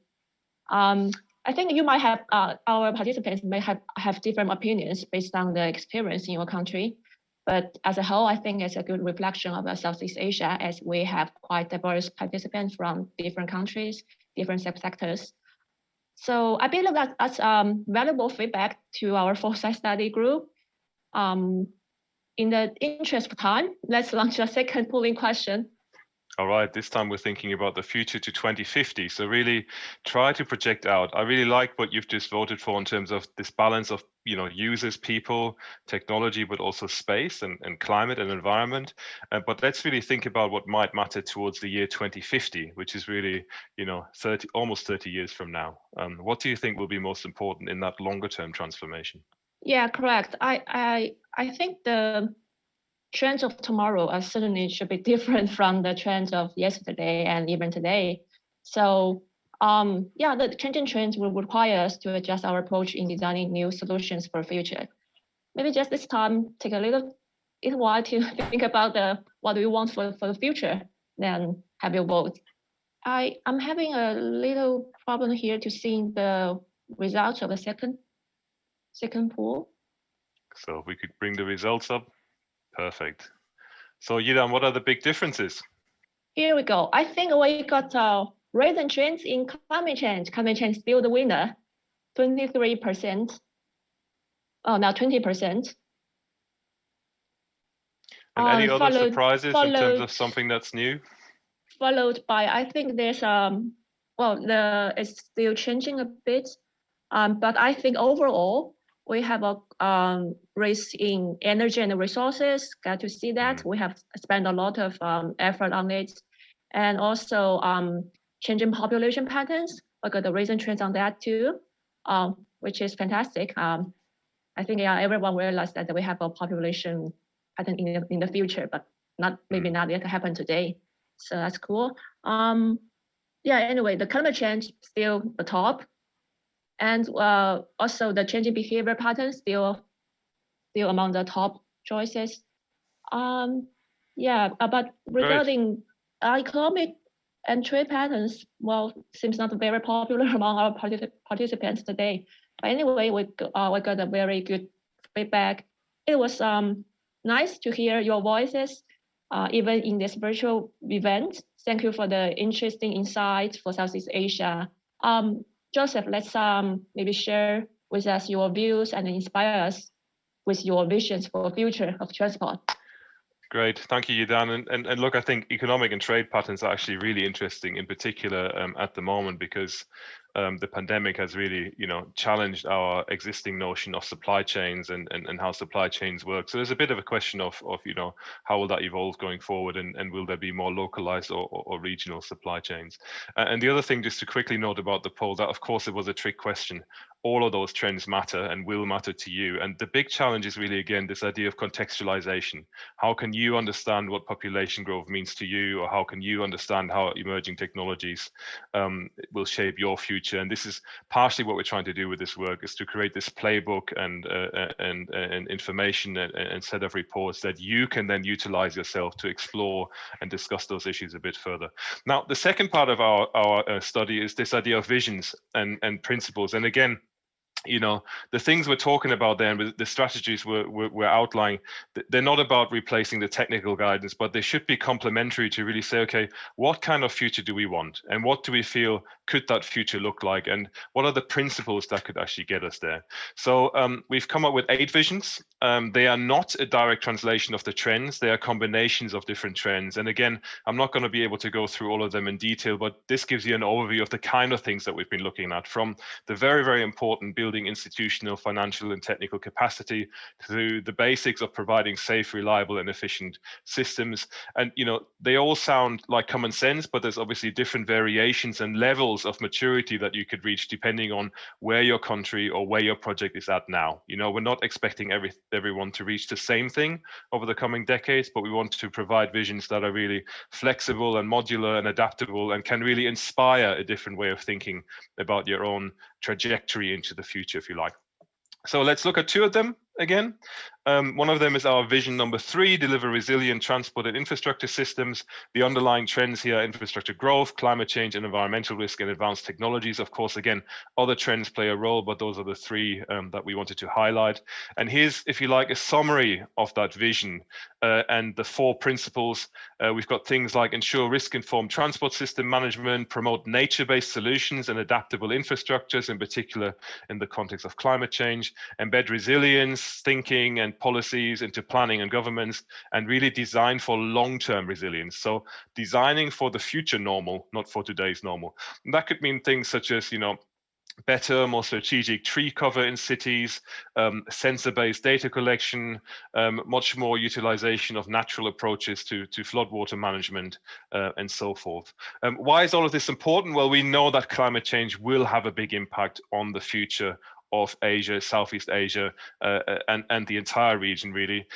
I think you might have, our participants may have different opinions based on the experience in your country. But as a whole, I think it's a good reflection of Southeast Asia, as we have quite diverse participants from different countries, different subsectors. So I believe that's valuable feedback to our foresight study group. In the interest of time, let's launch a second polling question. All right, this time we're thinking about the future to 2050. So really try to project out. I really like what you've just voted for in terms of this balance of, users, people, technology, but also space and climate and environment. But let's really think about what might matter towards the year 2050, which is really, almost 30 years from now. What do you think will be most important in that longer term transformation? Yeah, correct. I think the trends of tomorrow certainly should be different from the trends of yesterday and even today. So yeah, the changing trends will require us to adjust our approach in designing new solutions for the future. Maybe just this time, take a little while to think about what do we want for the future, then have your vote. I'm having a little problem here to see the results of the second poll. So if we could bring the results up. Perfect. So Yidan, what are the big differences? Here we go. I think we got recent trends in climate change. Climate change is still the winner, 23%. Oh, now 20%. And any other surprises in terms of something that's new? Followed by, I think there's it's still changing a bit, but I think overall we have a race in energy and resources. Got to see that. We have spent a lot of effort on it. And also changing population patterns. We got the recent trends on that too, which is fantastic. I think everyone realized that we have a population pattern in the future, but maybe not yet happen today. So that's cool. Yeah, anyway, the climate change still the top. And also the changing behavior patterns still among the top choices. Yeah, but regarding economic and trade patterns, well, seems not very popular among our participants today. But anyway, we got a very good feedback. It was nice to hear your voices, even in this virtual event. Thank you for the interesting insights for Southeast Asia. Joseph, let's maybe share with us your views and inspire us with your visions for the future of transport. Great, thank you, Yidan. And look, I think economic and trade patterns are actually really interesting, in particular at the moment, because the pandemic has really, challenged our existing notion of supply chains and how supply chains work. So there's a bit of a question of how will that evolve going forward, and will there be more localized or regional supply chains? And the other thing, just to quickly note about the poll, that of course it was a trick question. All of those trends matter and will matter to you. And the big challenge is really, again, this idea of contextualization. How can you understand what population growth means to you, or how can you understand how emerging technologies will shape your future? And this is partially what we're trying to do with this work, is to create this playbook and information and set of reports that you can then utilize yourself to explore and discuss those issues a bit further. Now, the second part of our study is this idea of visions and principles. And again, you know, the things we're talking about there and the strategies we're outlining, they're not about replacing the technical guidance, but they should be complementary to really say, okay, what kind of future do we want? And what do we feel could that future look like? And what are the principles that could actually get us there? So we've come up with 8 visions. They are not a direct translation of the trends. They are combinations of different trends. And again, I'm not going to be able to go through all of them in detail, but this gives you an overview of the kind of things that we've been looking at, from the very, very important building institutional, financial, and technical capacity to the basics of providing safe, reliable, and efficient systems. And you know, they all sound like common sense, but there's obviously different variations and levels of maturity that you could reach depending on where your country or where your project is at now. You know, we're not expecting everyone to reach the same thing over the coming decades, but we want to provide visions that are really flexible and modular and adaptable and can really inspire a different way of thinking about your own trajectory into the future, if you like. So let's look at 2 of them again. One of them is our vision number 3, deliver resilient transport and infrastructure systems. The underlying trends here, infrastructure growth, climate change and environmental risk, and advanced technologies. Of course, again, other trends play a role, but those are the 3 that we wanted to highlight. And here's, if you like, a summary of that vision and the 4 principles. We've got things like ensure risk-informed transport system management, promote nature-based solutions and adaptable infrastructures, in particular in the context of climate change, embed resilience, thinking and policies into planning and governments, and really design for long-term resilience. So designing for the future normal, not for today's normal. And that could mean things such as, you know, better, more strategic tree cover in cities, sensor-based data collection, much more utilization of natural approaches to floodwater management, and so forth. Why is all of this important? Well, we know that climate change will have a big impact on the future of Asia, Southeast Asia, and the entire region, really.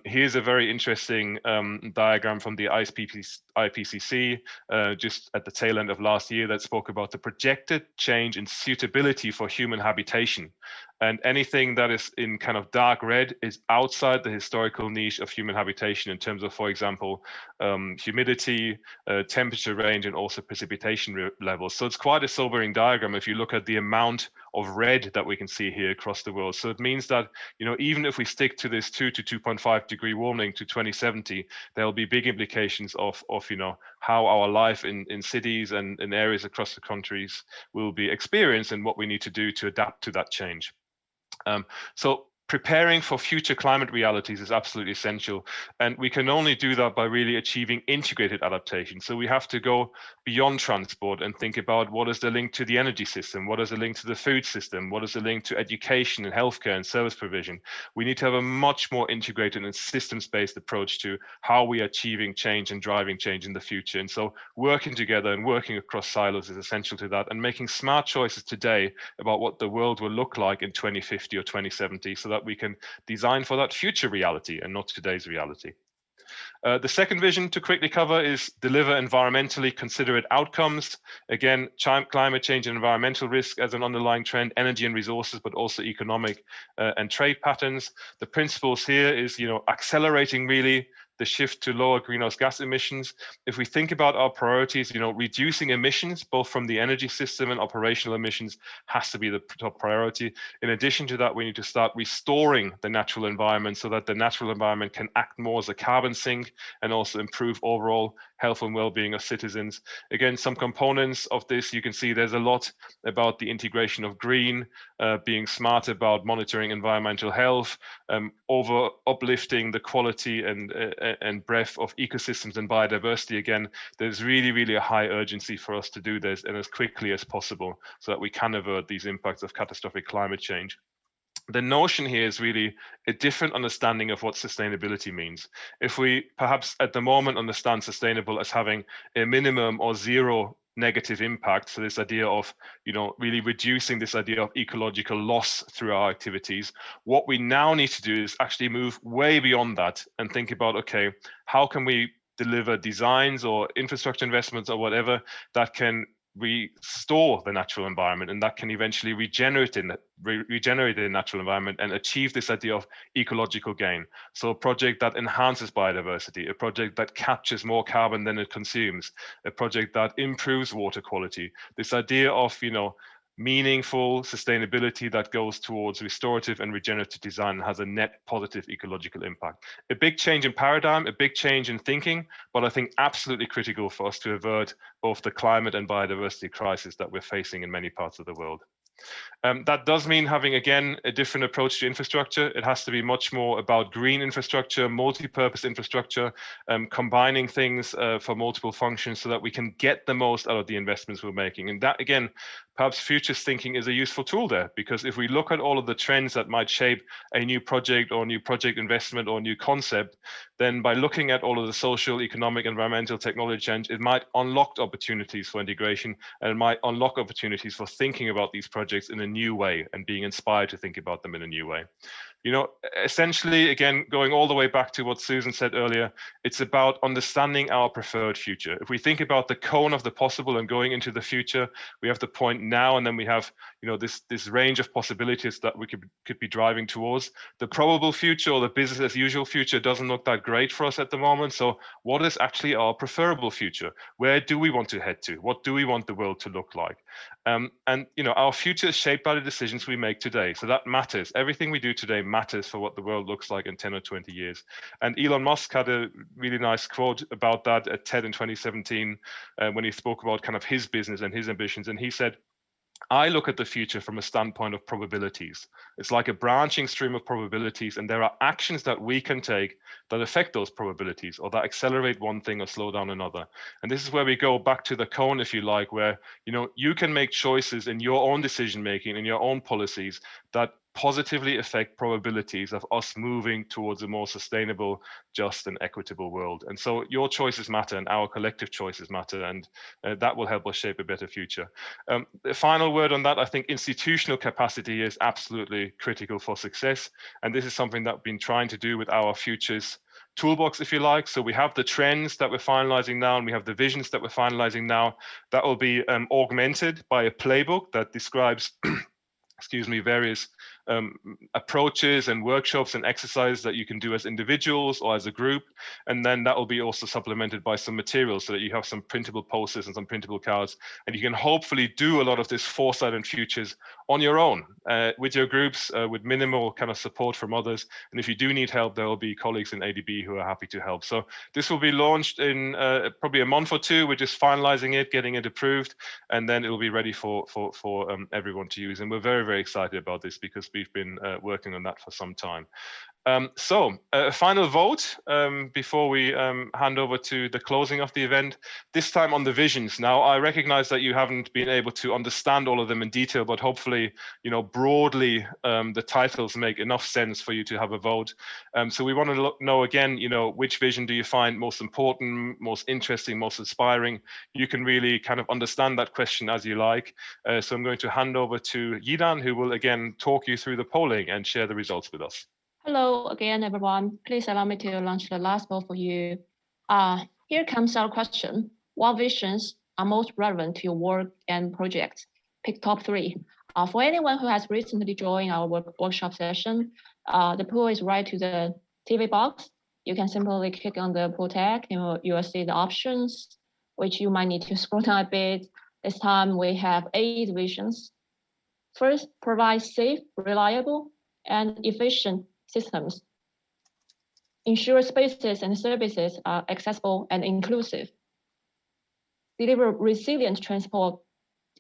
Here's a very interesting diagram from the IPCC just at the tail end of last year that spoke about the projected change in suitability for human habitation. And anything that is in kind of dark red is outside the historical niche of human habitation in terms of, for example, humidity, temperature range, and also precipitation levels. So it's quite a sobering diagram if you look at the amount of red that we can see here across the world. So it means that, you know, even if we stick to this 2 to 2.5 degree warming to 2070, there will be big implications of you know, how our life in cities and in areas across the countries will be experienced and what we need to do to adapt to that change. So preparing for future climate realities is absolutely essential. And we can only do that by really achieving integrated adaptation. So we have to go beyond transport and think about what is the link to the energy system? What is the link to the food system? What is the link to education and healthcare and service provision? We need to have a much more integrated and systems-based approach to how we are achieving change and driving change in the future. And so working together and working across silos is essential to that, and making smart choices today about what the world will look like in 2050 or 2070, so that we can design for that future reality and not today's reality. The second vision to quickly cover is deliver environmentally considerate outcomes. Again, climate change and environmental risk as an underlying trend, energy and resources, but also economic and trade patterns. The principles here is, you know, accelerating really the shift to lower greenhouse gas emissions. If we think about our priorities, you know, reducing emissions, both from the energy system and operational emissions, has to be the top priority. In addition to that, we need to start restoring the natural environment so that the natural environment can act more as a carbon sink and also improve overall health and well-being of citizens. Again, some components of this, you can see there's a lot about the integration of green, being smart about monitoring environmental health, over uplifting the quality and breadth of ecosystems and biodiversity. Again, there's really, really a high urgency for us to do this and as quickly as possible so that we can avert these impacts of catastrophic climate change. The notion here is really a different understanding of what sustainability means. If we perhaps at the moment understand sustainable as having a minimum or zero negative impact, so this idea of, you know, really reducing this idea of ecological loss through our activities, what we now need to do is actually move way beyond that and think about, okay, how can we deliver designs or infrastructure investments or whatever that can restore the natural environment and that can eventually regenerate in the natural environment and achieve this idea of ecological gain. So a project that enhances biodiversity, a project that captures more carbon than it consumes, a project that improves water quality. This idea of, you know, meaningful sustainability that goes towards restorative and regenerative design and has a net positive ecological impact. A big change in paradigm, a big change in thinking, but I think absolutely critical for us to avert both the climate and biodiversity crisis that we're facing in many parts of the world. That does mean having, again, a different approach to infrastructure. It has to be much more about green infrastructure, multi-purpose infrastructure, combining things for multiple functions so that we can get the most out of the investments we're making. And that, again, perhaps futures thinking is a useful tool there, because if we look at all of the trends that might shape a new project or new project investment or new concept, then by looking at all of the social, economic, environmental, technology change, it might unlock opportunities for integration, and it might unlock opportunities for thinking about these projects in a new way and being inspired to think about them in a new way. You know, essentially, again, going all the way back to what Susan said earlier, it's about understanding our preferred future. If we think about the cone of the possible and going into the future, we have the point now, and then we have, you know, this range of possibilities that we could be driving towards. The probable future or the business as usual future doesn't look that great for us at the moment. So what is actually our preferable future? Where do we want to head to? What do we want the world to look like? And you know, our future is shaped by the decisions we make today. So that matters. Everything we do today matters for what the world looks like in 10 or 20 years. And Elon Musk had a really nice quote about that at TED in 2017 when he spoke about kind of his business and his ambitions. And he said, I look at the future from a standpoint of probabilities. It's like a branching stream of probabilities, and there are actions that we can take that affect those probabilities or that accelerate one thing or slow down another. And this is where we go back to the cone, if you like, where, you know, you can make choices in your own decision making, in your own policies that positively affect probabilities of us moving towards a more sustainable, just and equitable world. And so your choices matter, and our collective choices matter, and that will help us shape a better future. The final word on that, I think institutional capacity is absolutely critical for success. And this is something that we've been trying to do with our futures toolbox, if you like. So we have the trends that we're finalizing now, and we have the visions that we're finalizing now. That will be augmented by a playbook that describes excuse me, various approaches and workshops and exercises that you can do as individuals or as a group. And then that will be also supplemented by some materials so that you have some printable posters and some printable cards. And you can hopefully do a lot of this foresight and futures on your own with your groups with minimal kind of support from others. And if you do need help, there will be colleagues in ADB who are happy to help. So this will be launched in probably a month or two. We're just finalizing it, getting it approved, and then it will be ready for everyone to use. And we're very, very excited about this because we've been working on that for some time. So a final vote before we hand over to the closing of the event, this time on the visions. Now, I recognize that you haven't been able to understand all of them in detail, but hopefully, you know, broadly, the titles make enough sense for you to have a vote. So we want to know again, you know, which vision do you find most important, most interesting, most inspiring? You can really kind of understand that question as you like. So I'm going to hand over to Yidan, who will again talk you through the polling and share the results with us. Hello again, everyone. Please allow me to launch the last poll for you. Here comes our question. What visions are most relevant to your work and projects? Pick top 3. For anyone who has recently joined our workshop session, the poll is right to the TV box. You can simply click on the poll tag and you will see the options, which you might need to scroll down a bit. This time we have 8 visions. First, provide safe, reliable, and efficient systems. Ensure spaces and services are accessible and inclusive. Deliver resilient transport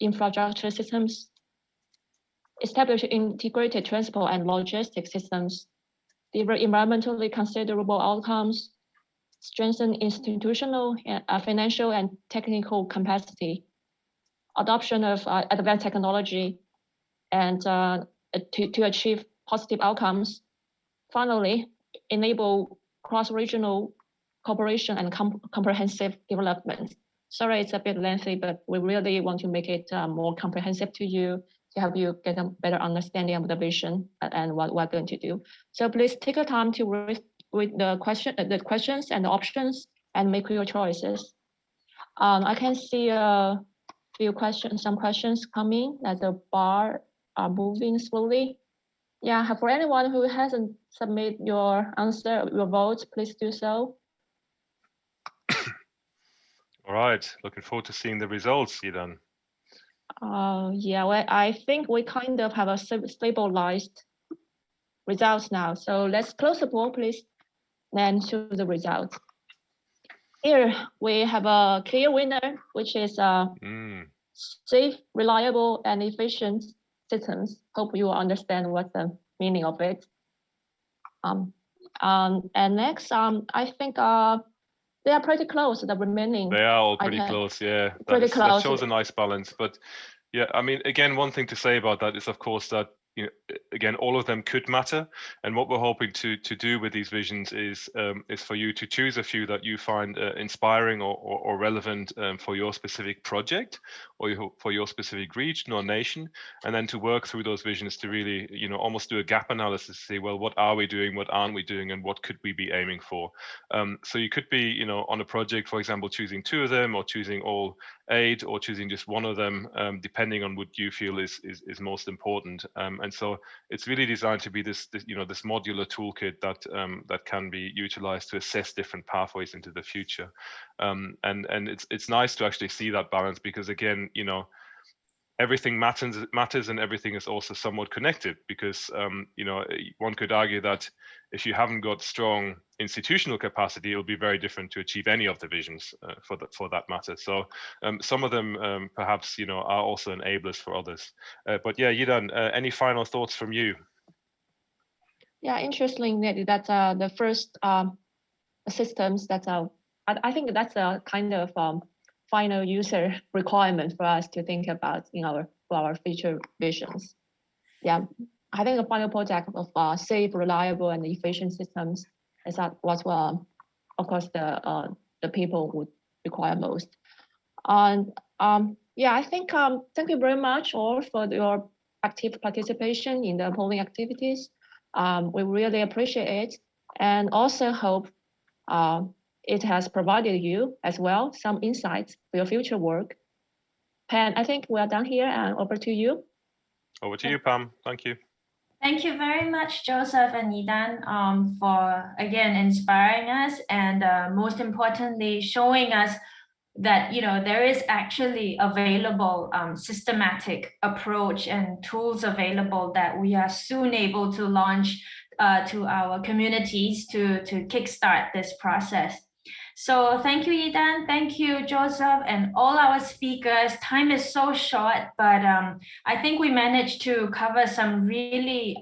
infrastructure systems. Establish integrated transport and logistics systems. Deliver environmentally considerable outcomes. Strengthen institutional, financial, and technical capacity. Adoption of advanced technology, and to achieve positive outcomes. Finally, enable cross-regional cooperation and comprehensive development. Sorry, it's a bit lengthy, but we really want to make it more comprehensive to you to help you get a better understanding of the vision and what we're going to do. So please take your time to read the questions and the options and make your choices. I can see some questions coming as the bar are moving slowly. Yeah, for anyone who hasn't submitted your answer, your votes, please do so. All right, looking forward to seeing the results, Yidan. Yeah, well, I think we kind of have a stabilized results now. So let's close the poll, please, and show the results. Here we have a clear winner, which is safe, reliable, and efficient systems. Hope you understand what's the meaning of it. And next, I think they are pretty close. The remaining. They are all pretty close, yeah. Pretty close. That shows a nice balance. But yeah, I mean, again, one thing to say about that is, of course, that again, all of them could matter. And what we're hoping to do with these visions is for you to choose a few that you find inspiring or relevant for your specific project or for your specific region or nation, and then to work through those visions to really, almost do a gap analysis to say, well, what are we doing, what aren't we doing, and what could we be aiming for? So you could be, on a project, for example, choosing 2 of them, or choosing all 8, or choosing just 1 of them, depending on what you feel is most important. And so it's really designed to be this modular toolkit that can be utilized to assess different pathways into the future. And it's nice to actually see that balance, because again, everything matters, and everything is also somewhat connected, because one could argue that if you haven't got strong institutional capacity, it'll be very different to achieve any of the visions for that matter. So some of them perhaps are also enablers for others. But yeah, Yidan, any final thoughts from you? Yeah, interesting that the first systems that I think that's a kind of final user requirement for us to think about for our future visions. Yeah, I think the final project of safe, reliable, and efficient systems is what of course the people would require most. And yeah, I think thank you very much all for your active participation in the polling activities. We really appreciate it, and also hope it has provided you as well some insights for your future work. Pam, I think we are done here, and over to you. Over to you, Pam. Thank you. Thank you very much, Joseph and Yidan, for again inspiring us, and most importantly, showing us that there is actually available systematic approach and tools available that we are soon able to launch to our communities to kickstart this process. So thank you, Yidan. Thank you, Joseph, and all our speakers. Time is so short, but I think we managed to cover some really,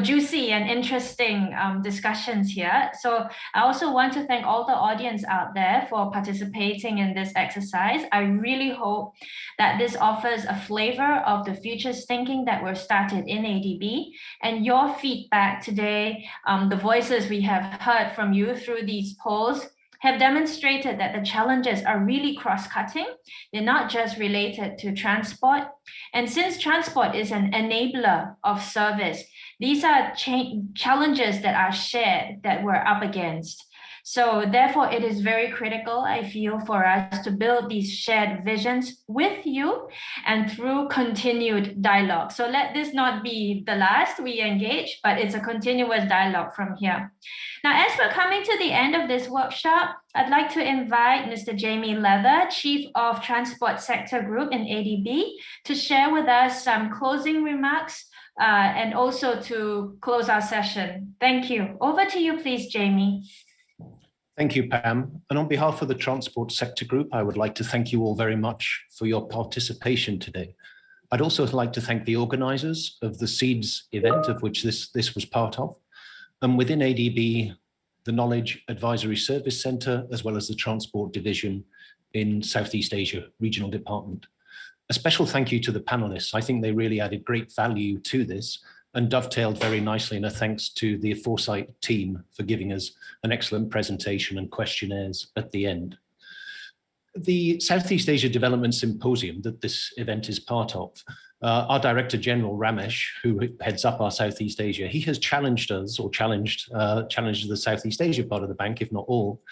juicy and interesting discussions here. So I also want to thank all the audience out there for participating in this exercise. I really hope that this offers a flavor of the futures thinking that were started in ADB, and your feedback today, the voices we have heard from you through these polls, have demonstrated that the challenges are really cross-cutting. They're not just related to transport. And since transport is an enabler of service, these are challenges that are shared, that we're up against. So therefore, it is very critical, I feel, for us to build these shared visions with you and through continued dialogue. So let this not be the last we engage, but it's a continuous dialogue from here. Now, as we're coming to the end of this workshop, I'd like to invite Mr. Jamie Leather, Chief of Transport Sector Group in ADB, to share with us some closing remarks and also to close our session. Thank you. Over to you, please, Jamie. Thank you, Pam. And on behalf of the Transport Sector Group, I would like to thank you all very much for your participation today. I'd also like to thank the organizers of the SEADS event, of which this was part of, and within ADB, the Knowledge Advisory Service Center, as well as the Transport Division in Southeast Asia Regional Department. A special thank you to the panelists. I think they really added great value to this and dovetailed very nicely, and a thanks to the Foresight team for giving us an excellent presentation and questionnaires at the end. The Southeast Asia Development Symposium that this event is part of, our Director General Ramesh, who heads up our Southeast Asia, he has challenged us, or challenged the Southeast Asia part of the bank, if not all,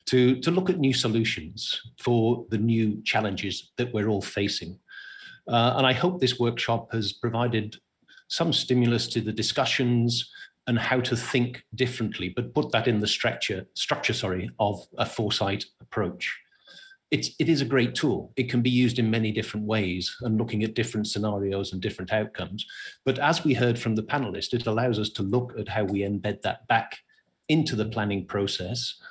to look at new solutions for the new challenges that we're all facing. And I hope this workshop has provided some stimulus to the discussions and how to think differently, but put that in the structure of a Foresight approach. it is a great tool. It can be used in many different ways and looking at different scenarios and different outcomes. But as we heard from the panelists, it allows us to look at how we embed that back into the planning process,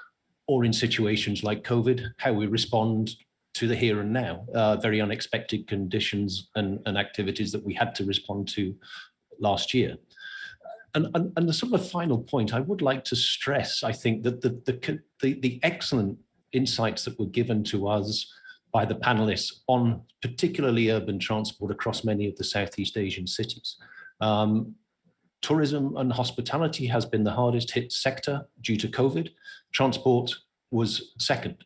or in situations like COVID, how we respond to the here and now, very unexpected conditions and activities that we had to respond to last year. And the sort of final point I would like to stress, I think that the excellent insights that were given to us by the panelists on particularly urban transport across many of the Southeast Asian cities. Tourism and hospitality has been the hardest hit sector due to COVID. Transport was second.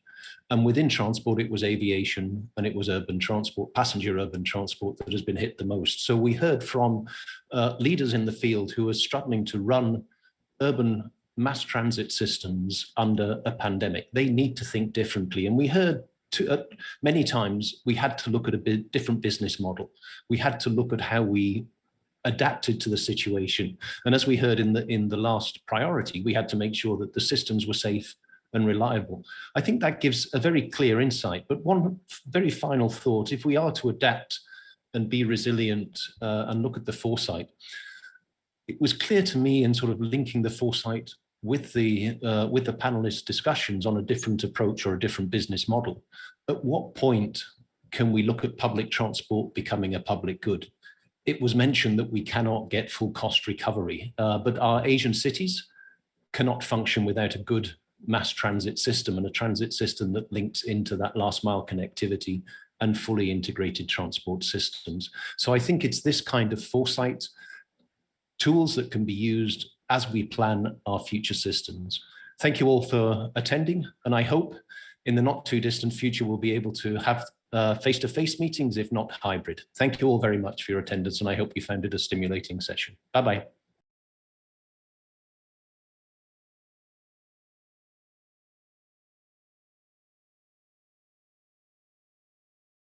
And within transport, it was aviation and it was urban transport, passenger urban transport that has been hit the most. So we heard from leaders in the field who are struggling to run urban mass transit systems under a pandemic. They need to think differently. And we heard many times we had to look at a different business model. We had to look at how we adapted to the situation. And as we heard in the last priority, we had to make sure that the systems were safe and reliable. I think that gives a very clear insight. But one very final thought, if we are to adapt and be resilient and look at the foresight, it was clear to me in sort of linking the foresight with the panelists' discussions on a different approach or a different business model. At what point can we look at public transport becoming a public good? It was mentioned that we cannot get full cost recovery, but our Asian cities cannot function without a good mass transit system and a transit system that links into that last mile connectivity and fully integrated transport systems. So I think it's this kind of foresight tools that can be used as we plan our future systems. Thank you all for attending, and I hope in the not too distant future we'll be able to have face-to-face meetings, if not hybrid. Thank you all very much for your attendance, and I hope you found it a stimulating session. Bye-bye.